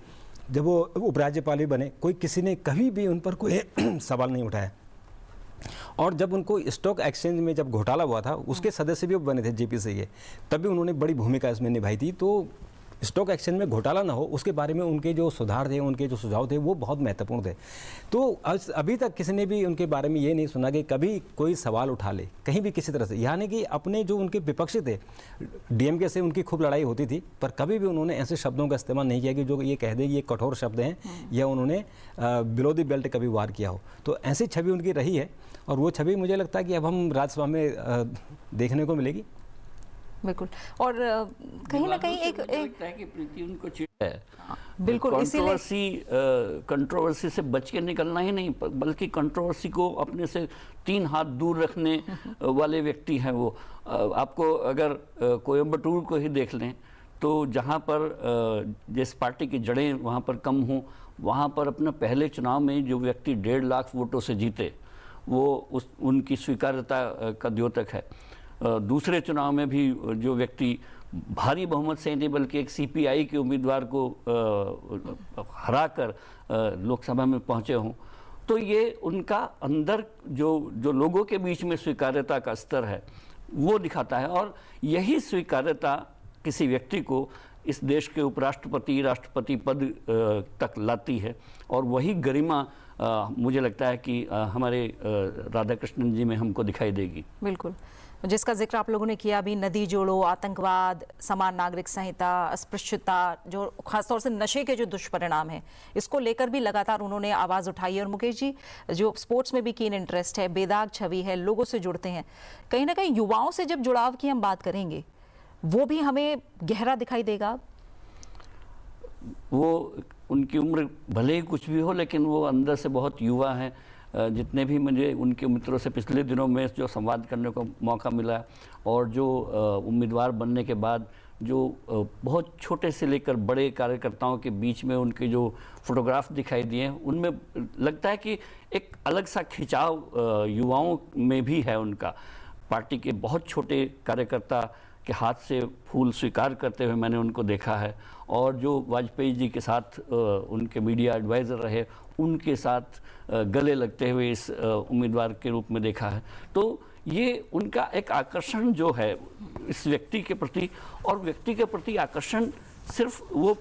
जब वो उपराज्यपाल भी बने, कोई किसी ने कभी भी उन पर कोई सवाल नहीं उठाया। और जब उनको स्टॉक एक्सचेंज में जब घोटाला हुआ था, उसके सदस्य भी बने थे जेपी से, ये तब भी उन्होंने बड़ी भूमिका इसमें निभाई थी। तो स्टॉक एक्सचेंज में घोटाला ना हो, उसके बारे में उनके जो सुधार थे, उनके जो सुझाव थे, वो बहुत महत्वपूर्ण थे। तो अभी तक किसी ने भी उनके बारे में ये नहीं सुना कि कभी कोई सवाल उठा ले कहीं भी किसी तरह से। यानी कि अपने जो उनके विपक्षी थे, डीएमके से उनकी खूब लड़ाई होती थी, पर कभी भी उन्होंने ऐसे शब्दों का इस्तेमाल नहीं किया कि जो ये कह दे कि ये कठोर शब्द हैं, या उन्होंने बिलो द बेल्ट कभी वार किया हो। तो ऐसी छवि उनकी रही है, और वो छवि मुझे लगता है कि अब हम राज्यसभा में देखने को मिलेगी। बिल्कुल। और कहीं ना कहीं एक लगता है कि प्रीति उनको चिढ़ है। बिल्कुल, इसीलिए कंट्रोवर्सी से बच के निकलना ही नहीं, बल्कि कंट्रोवर्सी को अपने से 3 हाथ दूर रखने वाले व्यक्ति हैं वो। आपको अगर कोयम्बटूर को ही देख लें तो जहाँ पर जिस पार्टी की जड़ें वहाँ पर कम हों, वहाँ पर अपने पहले चुनाव में जो व्यक्ति 1.5 लाख वोटों से जीते वो उनकी स्वीकार्यता का द्योतक है। दूसरे चुनाव में भी जो व्यक्ति भारी बहुमत से नहीं बल्कि एक सीपीआई के उम्मीदवार को हराकर लोकसभा में पहुंचे हों, तो ये उनका अंदर जो लोगों के बीच में स्वीकार्यता का स्तर है वो दिखाता है। और यही स्वीकार्यता किसी व्यक्ति को इस देश के उपराष्ट्रपति राष्ट्रपति पद तक लाती है, और वही गरिमा मुझे लगता है कि हमारे राधाकृष्णन जी में हमको दिखाई देगी। बिल्कुल, जिसका जिक्र आप लोगों ने किया अभी, नदी जोड़ो, आतंकवाद, समान नागरिक संहिता, अस्पृश्यता, जो खासतौर से नशे के जो दुष्परिणाम हैं, इसको लेकर भी लगातार उन्होंने आवाज़ उठाई है। और मुकेश जी, जो स्पोर्ट्स में भी कीन इंटरेस्ट है, बेदाग छवि है, लोगों से जुड़ते हैं, कहीं ना कहीं युवाओं से जब जुड़ाव की हम बात करेंगे वो भी हमें गहरा दिखाई देगा। वो उनकी उम्र भले ही कुछ भी हो, लेकिन वो अंदर से बहुत युवा हैं। जितने भी मुझे उनके मित्रों से पिछले दिनों में जो संवाद करने को मौका मिला, और जो उम्मीदवार बनने के बाद जो बहुत छोटे से लेकर बड़े कार्यकर्ताओं के बीच में उनके जो फोटोग्राफ दिखाई दिए, उनमें लगता है कि एक अलग सा खिंचाव युवाओं में भी है उनका। पार्टी के बहुत छोटे कार्यकर्ता के हाथ से फूल स्वीकार करते हुए मैंने उनको देखा है, और जो वाजपेयी जी के साथ उनके मीडिया एडवाइज़र रहे उनके साथ गले लगते हुए इस उम्मीदवार के रूप में देखा है। तो ये उनका एक आकर्षण जो है इस व्यक्ति के प्रति, और व्यक्ति के प्रति आकर्षण सिर्फ वो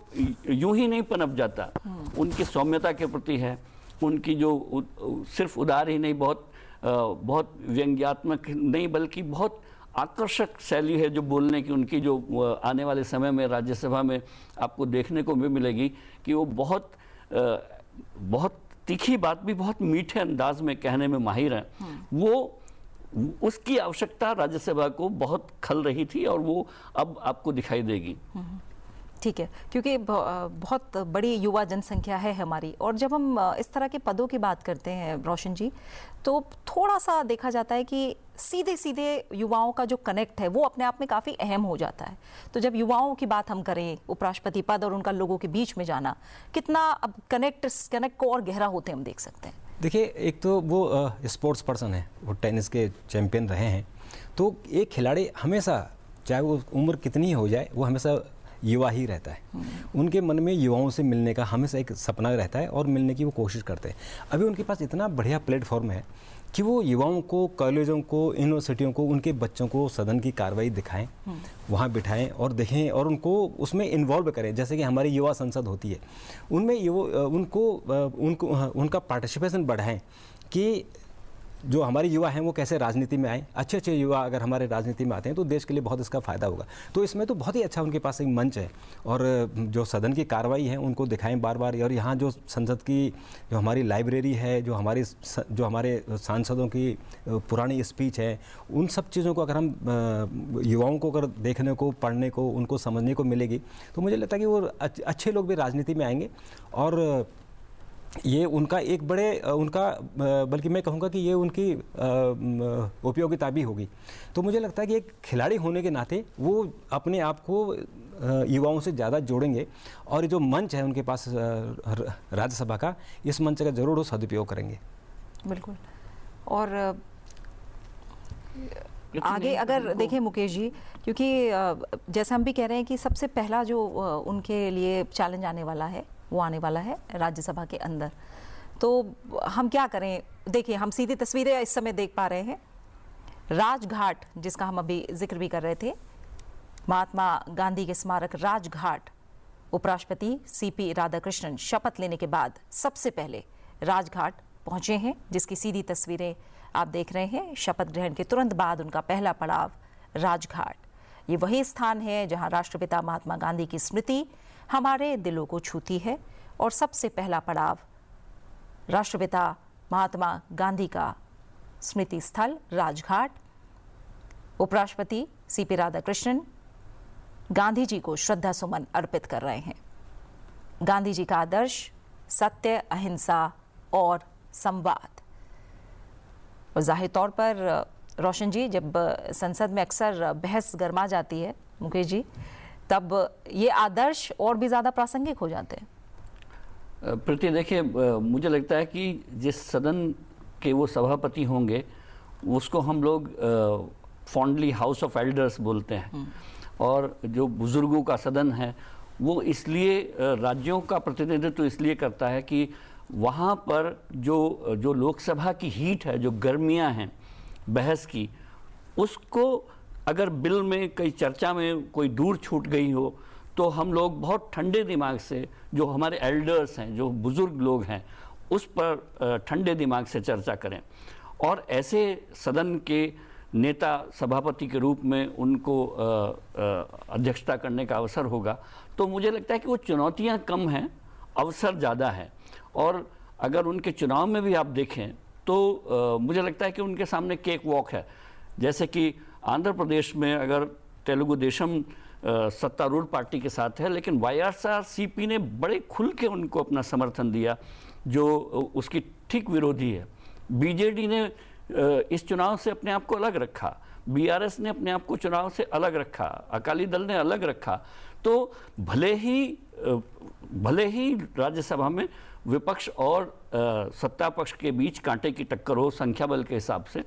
यूं ही नहीं पनप जाता, उनकी सौम्यता के प्रति है, उनकी जो सिर्फ उदार ही नहीं, बहुत व्यंग्यात्मक नहीं बल्कि बहुत आकर्षक शैली है जो बोलने की उनकी, जो आने वाले समय में राज्यसभा में आपको देखने को भी मिलेगी कि वो बहुत तीखी बात भी बहुत मीठे अंदाज में कहने में माहिर हैं। वो उसकी आवश्यकता राज्यसभा को बहुत खल रही थी, और वो अब आपको दिखाई देगी। ठीक है, क्योंकि बहुत बड़ी युवा जनसंख्या है हमारी, और जब हम इस तरह के पदों की बात करते हैं रोशन जी, तो थोड़ा सा देखा जाता है कि सीधे सीधे युवाओं का जो कनेक्ट है वो अपने आप में काफ़ी अहम हो जाता है। तो जब युवाओं की बात हम करें, उपराष्ट्रपति पद और उनका लोगों के बीच में जाना, कितना अब कनेक्ट को और गहरा होते हम देख सकते हैं। देखिए, एक तो वो स्पोर्ट्स पर्सन है, वो टेनिस के चैंपियन रहे हैं, तो एक खिलाड़ी हमेशा, चाहे वो उम्र कितनी हो जाए, वो हमेशा युवा ही रहता है। उनके मन में युवाओं से मिलने का हमेशा एक सपना रहता है, और मिलने की वो कोशिश करते हैं। अभी उनके पास इतना बढ़िया प्लेटफॉर्म है कि वो युवाओं को, कॉलेजों को, यूनिवर्सिटियों को, उनके बच्चों को सदन की कार्रवाई दिखाएं, वहाँ बिठाएं और देखें, और उनको उसमें इन्वॉल्व करें। जैसे कि हमारी युवा संसद होती है, उनमें उनका पार्टिसिपेशन बढ़ाएं कि जो हमारे युवा हैं वो कैसे राजनीति में आए। अच्छे अच्छे युवा अगर हमारे राजनीति में आते हैं तो देश के लिए बहुत इसका फ़ायदा होगा। तो इसमें तो बहुत ही अच्छा उनके पास एक मंच है, और जो सदन की कार्रवाई है उनको दिखाएं बार बार। और यहाँ जो संसद की जो हमारी लाइब्रेरी है, जो हमारे सांसदों की पुरानी स्पीच है, उन सब चीज़ों को अगर हम युवाओं को अगर देखने को, पढ़ने को, उनको समझने को मिलेगी, तो मुझे लगता है कि वो अच्छे लोग भी राजनीति में आएंगे। और ये उनका एक बल्कि मैं कहूँगा कि ये उनकी उपयोगिता भी होगी। तो मुझे लगता है कि एक खिलाड़ी होने के नाते वो अपने आप को युवाओं से ज़्यादा जोड़ेंगे, और जो मंच है उनके पास राज्यसभा का, इस मंच का ज़रूर वो सदुपयोग करेंगे। बिल्कुल। और आगे अगर देखें मुकेश जी, क्योंकि जैसे हम भी कह रहे हैं कि सबसे पहला जो उनके लिए चैलेंज आने वाला है वो आने वाला है राज्यसभा के अंदर, तो हम क्या करें। देखिए, हम सीधी तस्वीरें इस समय देख पा रहे हैं। राजघाट, जिसका हम अभी जिक्र भी कर रहे थे, महात्मा गांधी के स्मारक राजघाट, उपराष्ट्रपति सीपी राधाकृष्णन शपथ लेने के बाद सबसे पहले राजघाट पहुंचे हैं, जिसकी सीधी तस्वीरें आप देख रहे हैं। शपथ ग्रहण के तुरंत बाद उनका पहला पड़ाव राजघाट। ये वही स्थान है जहां राष्ट्रपिता महात्मा गांधी की स्मृति हमारे दिलों को छूती है, और सबसे पहला पड़ाव राष्ट्रपिता महात्मा गांधी का स्मृति स्थल राजघाट। उपराष्ट्रपति सीपी राधाकृष्णन गांधी जी को श्रद्धा सुमन अर्पित कर रहे हैं। गांधी जी का आदर्श सत्य, अहिंसा और संवाद। और जाहिर तौर पर रोशन जी, जब संसद में अक्सर बहस गर्मा जाती है मुकेश जी, तब ये आदर्श और भी ज़्यादा प्रासंगिक हो जाते हैं। प्रीति, देखिए, मुझे लगता है कि जिस सदन के वो सभापति होंगे उसको हम लोग फॉन्डली हाउस ऑफ एल्डर्स बोलते हैं। और जो बुजुर्गों का सदन है वो इसलिए राज्यों का प्रतिनिधित्व इसलिए करता है कि वहाँ पर जो लोकसभा की हीट है, जो गर्मियाँ हैं बहस की, उसको अगर बिल में कई चर्चा में कोई दूर छूट गई हो तो हम लोग बहुत ठंडे दिमाग से, जो हमारे एल्डर्स हैं, जो बुजुर्ग लोग हैं, उस पर ठंडे दिमाग से चर्चा करें। और ऐसे सदन के नेता सभापति के रूप में उनको अध्यक्षता करने का अवसर होगा। तो मुझे लगता है कि वो चुनौतियां कम हैं, अवसर ज़्यादा है। और अगर उनके चुनाव में भी आप देखें तो मुझे लगता है कि उनके सामने केक वॉक है। जैसे कि आंध्र प्रदेश में अगर तेलुगु देशम सत्तारूढ़ पार्टी के साथ है, लेकिन YSRCP ने बड़े खुल के उनको अपना समर्थन दिया, जो उसकी ठीक विरोधी है। BJD ने इस चुनाव से अपने आप को अलग रखा, BRS ने अपने आप को चुनाव से अलग रखा, अकाली दल ने अलग रखा। तो भले ही राज्यसभा में विपक्ष और सत्ता पक्ष के बीच कांटे की टक्कर हो संख्या बल के हिसाब से,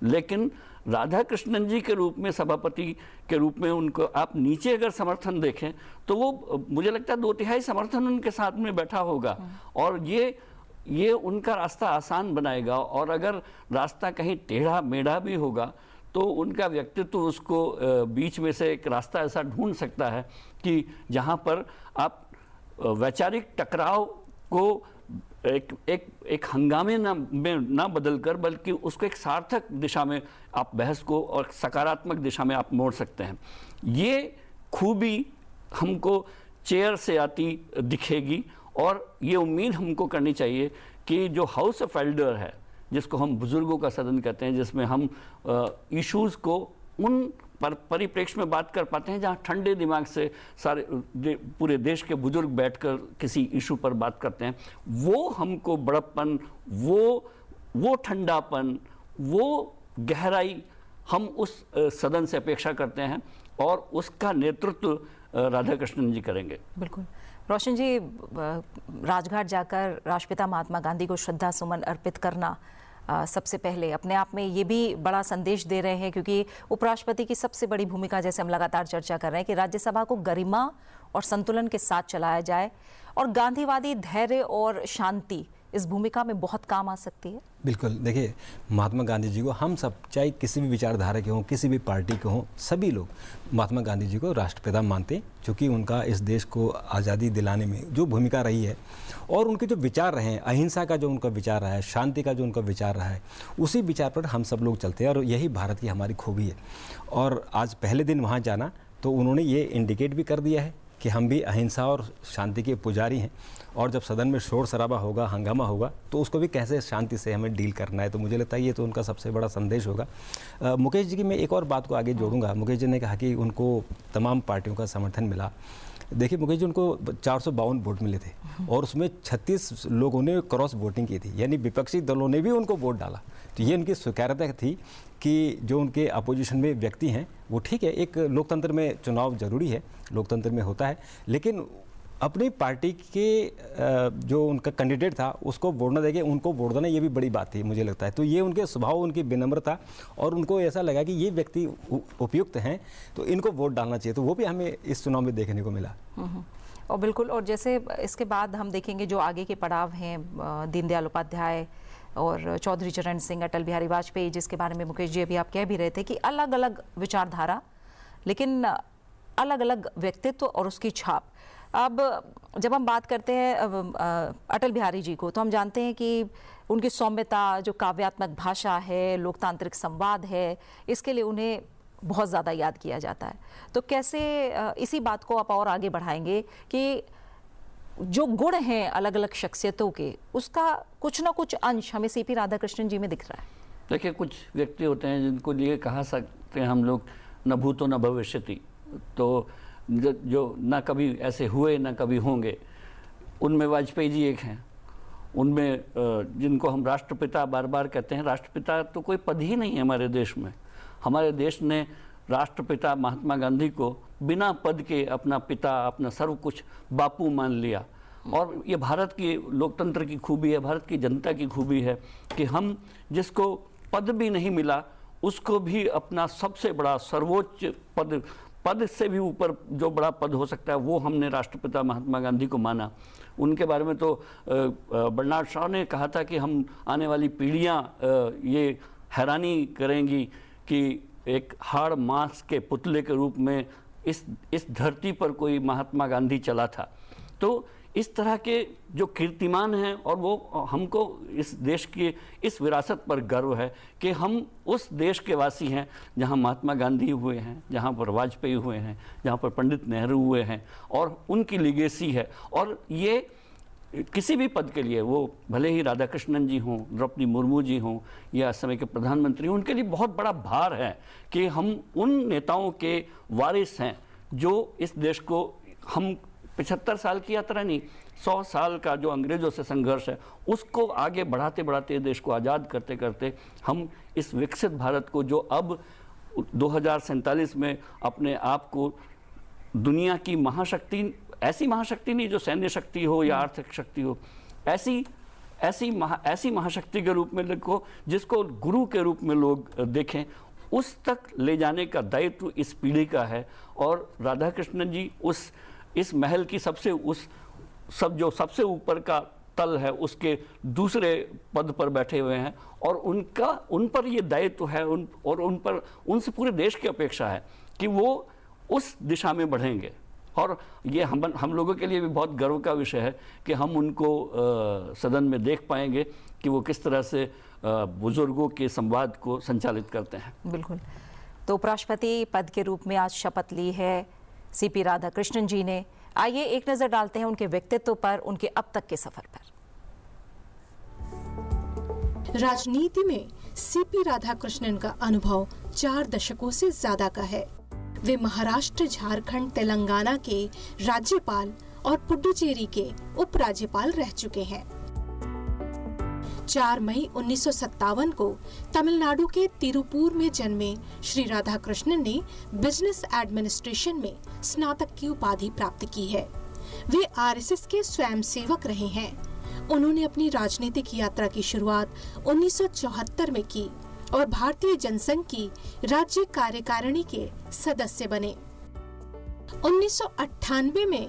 लेकिन राधाकृष्णन जी के रूप में, सभापति के रूप में उनको आप नीचे अगर समर्थन देखें तो वो मुझे लगता है 2/3 समर्थन उनके साथ में बैठा होगा। और ये उनका रास्ता आसान बनाएगा। और अगर रास्ता कहीं टेढ़ा मेढ़ा भी होगा तो उनका व्यक्तित्व उसको बीच में से एक रास्ता ऐसा ढूंढ सकता है कि जहां पर आप वैचारिक टकराव को एक हंगामे में ना बदलकर, बल्कि उसको एक सार्थक दिशा में आप बहस को और सकारात्मक दिशा में आप मोड़ सकते हैं। ये खूबी हमको चेयर से आती दिखेगी। और ये उम्मीद हमको करनी चाहिए कि जो हाउस ऑफ एल्डर है, जिसको हम बुजुर्गों का सदन कहते हैं, जिसमें हम इश्यूज़ को उन परिप्रेक्ष्य में बात कर पाते हैं जहाँ ठंडे दिमाग से पूरे देश के बुजुर्ग बैठकर किसी इशू पर बात करते हैं, वो हमको बड़प्पन, वो ठंडापन, वो गहराई हम उस सदन से अपेक्षा करते हैं। और उसका नेतृत्व राधाकृष्णन जी करेंगे। बिल्कुल। रोशन जी, राजघाट जाकर राष्ट्रपिता महात्मा गांधी को श्रद्धा सुमन अर्पित करना सबसे पहले अपने आप में ये भी बड़ा संदेश दे रहे हैं, क्योंकि उपराष्ट्रपति की सबसे बड़ी भूमिका, जैसे हम लगातार चर्चा कर रहे हैं, कि राज्यसभा को गरिमा और संतुलन के साथ चलाया जाए। और गांधीवादी धैर्य और शांति इस भूमिका में बहुत काम आ सकती है। बिल्कुल। देखिए, महात्मा गांधी जी को हम सब, चाहे किसी भी विचारधारा के हों, किसी भी पार्टी के हों, सभी लोग महात्मा गांधी जी को राष्ट्रपिता मानते हैं, क्योंकि उनका इस देश को आज़ादी दिलाने में जो भूमिका रही है और उनके जो विचार रहे हैं, अहिंसा का जो उनका विचार रहा है, शांति का जो उनका विचार रहा है, उसी विचार पर हम सब लोग चलते हैं। और यही भारत की हमारी खूबी है। और आज पहले दिन वहाँ जाना तो उन्होंने ये इंडिकेट भी कर दिया है कि हम भी अहिंसा और शांति के पुजारी हैं। और जब सदन में शोर शराबा होगा, हंगामा होगा, तो उसको भी कैसे शांति से हमें डील करना है। तो मुझे लगता है ये तो उनका सबसे बड़ा संदेश होगा। मुकेश जी की मैं एक और बात को आगे जोड़ूंगा। मुकेश जी ने कहा कि उनको तमाम पार्टियों का समर्थन मिला। देखिए मुकेश जी, उनको 452 वोट मिले थे और उसमें 36 लोगों ने क्रॉस वोटिंग की थी, यानी विपक्षी दलों ने भी उनको वोट डाला। तो ये उनकी स्वीकार्यता थी कि जो उनके अपोजिशन में व्यक्ति हैं वो ठीक है, एक लोकतंत्र में चुनाव जरूरी है, लोकतंत्र में होता है, लेकिन अपनी पार्टी के जो उनका कैंडिडेट था उसको वोट न देके उनको वोट देना, ये भी बड़ी बात थी मुझे लगता है। तो ये उनके स्वभाव, उनकी विनम्रता, और उनको ऐसा लगा कि ये व्यक्ति उपयुक्त हैं तो इनको वोट डालना चाहिए। तो वो भी हमें इस चुनाव में देखने को मिला। और बिल्कुल। और जैसे इसके बाद हम देखेंगे जो आगे के पड़ाव हैं, दीनदयाल उपाध्याय और चौधरी चरण सिंह, अटल बिहारी वाजपेयी, जिसके बारे में मुकेश जी अभी आप कह भी रहे थे कि अलग अलग विचारधारा, लेकिन अलग अलग व्यक्तित्व और उसकी छाप। अब जब हम बात करते हैं अटल बिहारी जी को, तो हम जानते हैं कि उनकी सौम्यता, जो काव्यात्मक भाषा है, लोकतांत्रिक संवाद है, इसके लिए उन्हें बहुत ज़्यादा याद किया जाता है। तो कैसे इसी बात को आप और आगे बढ़ाएंगे कि जो गुण हैं अलग अलग शख्सियतों के, उसका कुछ ना कुछ अंश हमें सीपी राधाकृष्णन जी में दिख रहा है। देखिए, कुछ व्यक्ति होते हैं जिनको लिए सकते हैं हम लोग, न भूतो न भविष्यति। तो जो ना कभी ऐसे हुए ना कभी होंगे, उनमें वाजपेयी जी एक हैं। उनमें जिनको हम राष्ट्रपिता बार बार कहते हैं, राष्ट्रपिता तो कोई पद ही नहीं है हमारे देश में। हमारे देश ने राष्ट्रपिता महात्मा गांधी को बिना पद के अपना पिता, अपना सर्व कुछ बापू मान लिया। और ये भारत की लोकतंत्र की खूबी है, भारत की जनता की खूबी है कि हम जिसको पद भी नहीं मिला उसको भी अपना सबसे बड़ा सर्वोच्च पद से भी ऊपर जो बड़ा पद हो सकता है वो हमने राष्ट्रपिता महात्मा गांधी को माना। उनके बारे में तो बर्नार्ड शॉ ने कहा था कि हम आने वाली पीढ़ियां ये हैरानी करेंगी कि एक हाड़ मांस के पुतले के रूप में इस धरती पर कोई महात्मा गांधी चला था। तो इस तरह के जो कीर्तिमान हैं, और वो हमको इस देश की इस विरासत पर गर्व है कि हम उस देश के वासी हैं जहां महात्मा गांधी हुए हैं, जहां पर वाजपेयी हुए हैं, जहां पर पंडित नेहरू हुए हैं, और उनकी लीगेसी है। और ये किसी भी पद के लिए, वो भले ही राधा कृष्णन जी हों, द्रौपदी मुर्मू जी हों, या समय के प्रधानमंत्री हों, उनके लिए बहुत बड़ा भार है कि हम उन नेताओं के वारिस हैं जो इस देश को, हम 75 साल की यात्रा नहीं, 100 साल का जो अंग्रेजों से संघर्ष है उसको आगे बढ़ाते बढ़ाते देश को आज़ाद करते करते हम इस विकसित भारत को, जो अब 2047 में अपने आप को दुनिया की महाशक्ति, ऐसी महाशक्ति नहीं जो सैन्य शक्ति हो या आर्थिक शक्ति हो, ऐसी महाशक्ति के रूप में देखो जिसको गुरु के रूप में लोग देखें, उस तक ले जाने का दायित्व इस पीढ़ी का है। और राधा कृष्णन जी इस महल की सबसे ऊपर का तल है, उसके दूसरे पद पर बैठे हुए हैं, और उन पर ये दायित्व है, उनसे पूरे देश की अपेक्षा है कि वो उस दिशा में बढ़ेंगे। और ये हम लोगों के लिए भी बहुत गर्व का विषय है कि हम उनको सदन में देख पाएंगे कि वो किस तरह से बुजुर्गों के संवाद को संचालित करते हैं। बिल्कुल। तो उपराष्ट्रपति पद के रूप में आज शपथ ली है सीपी राधाकृष्णन जी ने। आइए एक नजर डालते हैं उनके व्यक्तित्व पर, उनके अब तक के सफर पर। राजनीति में सीपी राधाकृष्णन का अनुभव 4 दशकों से ज्यादा का है। वे महाराष्ट्र, झारखंड, तेलंगाना के राज्यपाल और पुडुचेरी के उपराज्यपाल रह चुके हैं। 4 मई 1957 को तमिलनाडु के तिरुपुर में जन्मे श्री राधाकृष्णन ने बिजनेस एडमिनिस्ट्रेशन में स्नातक की उपाधि प्राप्त की है। वे आरएसएस के स्वयंसेवक रहे हैं। उन्होंने अपनी राजनीतिक यात्रा की शुरुआत 1974 में की और भारतीय जनसंघ की राज्य कार्यकारिणी के सदस्य बने। 1998 में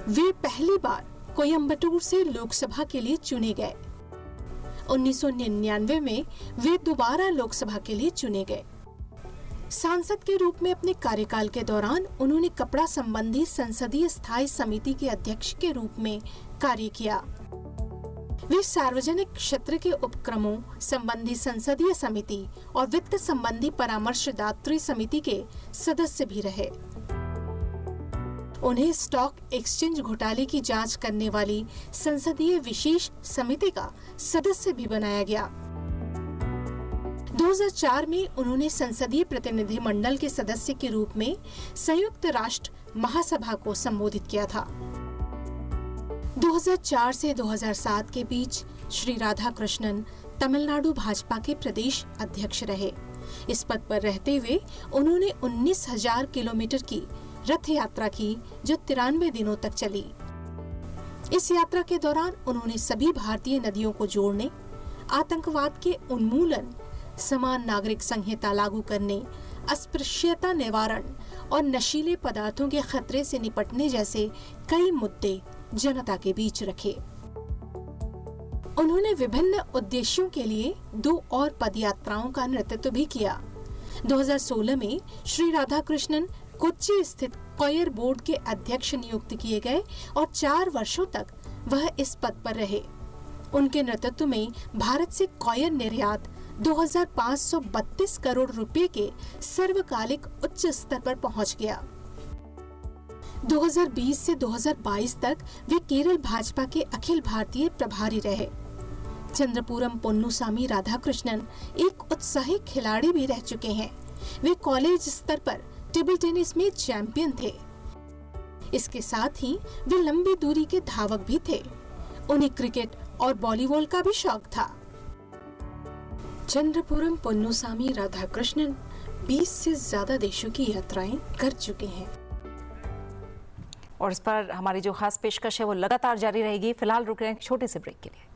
वे पहली बार कोयम्बटूर से लोकसभा के लिए चुने गए। 1999 में वे दोबारा लोकसभा के लिए चुने गए। सांसद के रूप में अपने कार्यकाल के दौरान उन्होंने कपड़ा संबंधी संसदीय स्थायी समिति के अध्यक्ष के रूप में कार्य किया। वे सार्वजनिक क्षेत्र के उपक्रमों संबंधी संसदीय समिति और वित्त संबंधी परामर्शदात्री समिति के सदस्य भी रहे। उन्हें स्टॉक एक्सचेंज घोटाले की जांच करने वाली संसदीय विशेष समिति का सदस्य भी बनाया गया। 2004 में उन्होंने संसदीय प्रतिनिधिमंडल के सदस्य के रूप में संयुक्त राष्ट्र महासभा को संबोधित किया था। 2004 से 2007 के बीच श्री राधाकृष्णन तमिलनाडु भाजपा के प्रदेश अध्यक्ष रहे। इस पद पर रहते हुए उन्होंने 19,000 किलोमीटर की रथ यात्रा की, जो 93 दिनों तक चली। इस यात्रा के दौरान उन्होंने सभी भारतीय नदियों को जोड़ने, आतंकवाद के उन्मूलन, समान नागरिक संहिता लागू करने, अस्पृश्यता निवारण और नशीले पदार्थों के खतरे से निपटने जैसे कई मुद्दे जनता के बीच रखे। उन्होंने विभिन्न उद्देश्यों के लिए 2 और पदयात्राओं का नेतृत्व भी किया। 2016 में श्री राधाकृष्णन कोच्चि स्थित कॉयर बोर्ड के अध्यक्ष नियुक्त किए गए और 4 वर्षों तक वह इस पद पर रहे। उनके नेतृत्व में भारत से कॉयर निर्यात 2532 करोड़ रुपए के सर्वकालिक उच्च स्तर पर पहुंच गया। 2020 से 2022 तक वे केरल भाजपा के अखिल भारतीय प्रभारी रहे। चंद्रपुरम पोन्नुसामी राधाकृष्णन एक उत्साही खिलाड़ी भी रह चुके हैं। वे कॉलेज स्तर पर टेबल टेनिस में चैंपियन थे। इसके साथ ही वे लंबी दूरी के धावक भी थे। उन्हें क्रिकेट और वॉलीबॉल का भी शौक था। चंद्रपुरम पोन्नुसामी राधाकृष्णन 20 से ज्यादा देशों की यात्राएं कर चुके हैं। और इस पर हमारी जो खास पेशकश है वो लगातार जारी रहेगी। फिलहाल रुक रहे हैं एक छोटे से ब्रेक के लिए।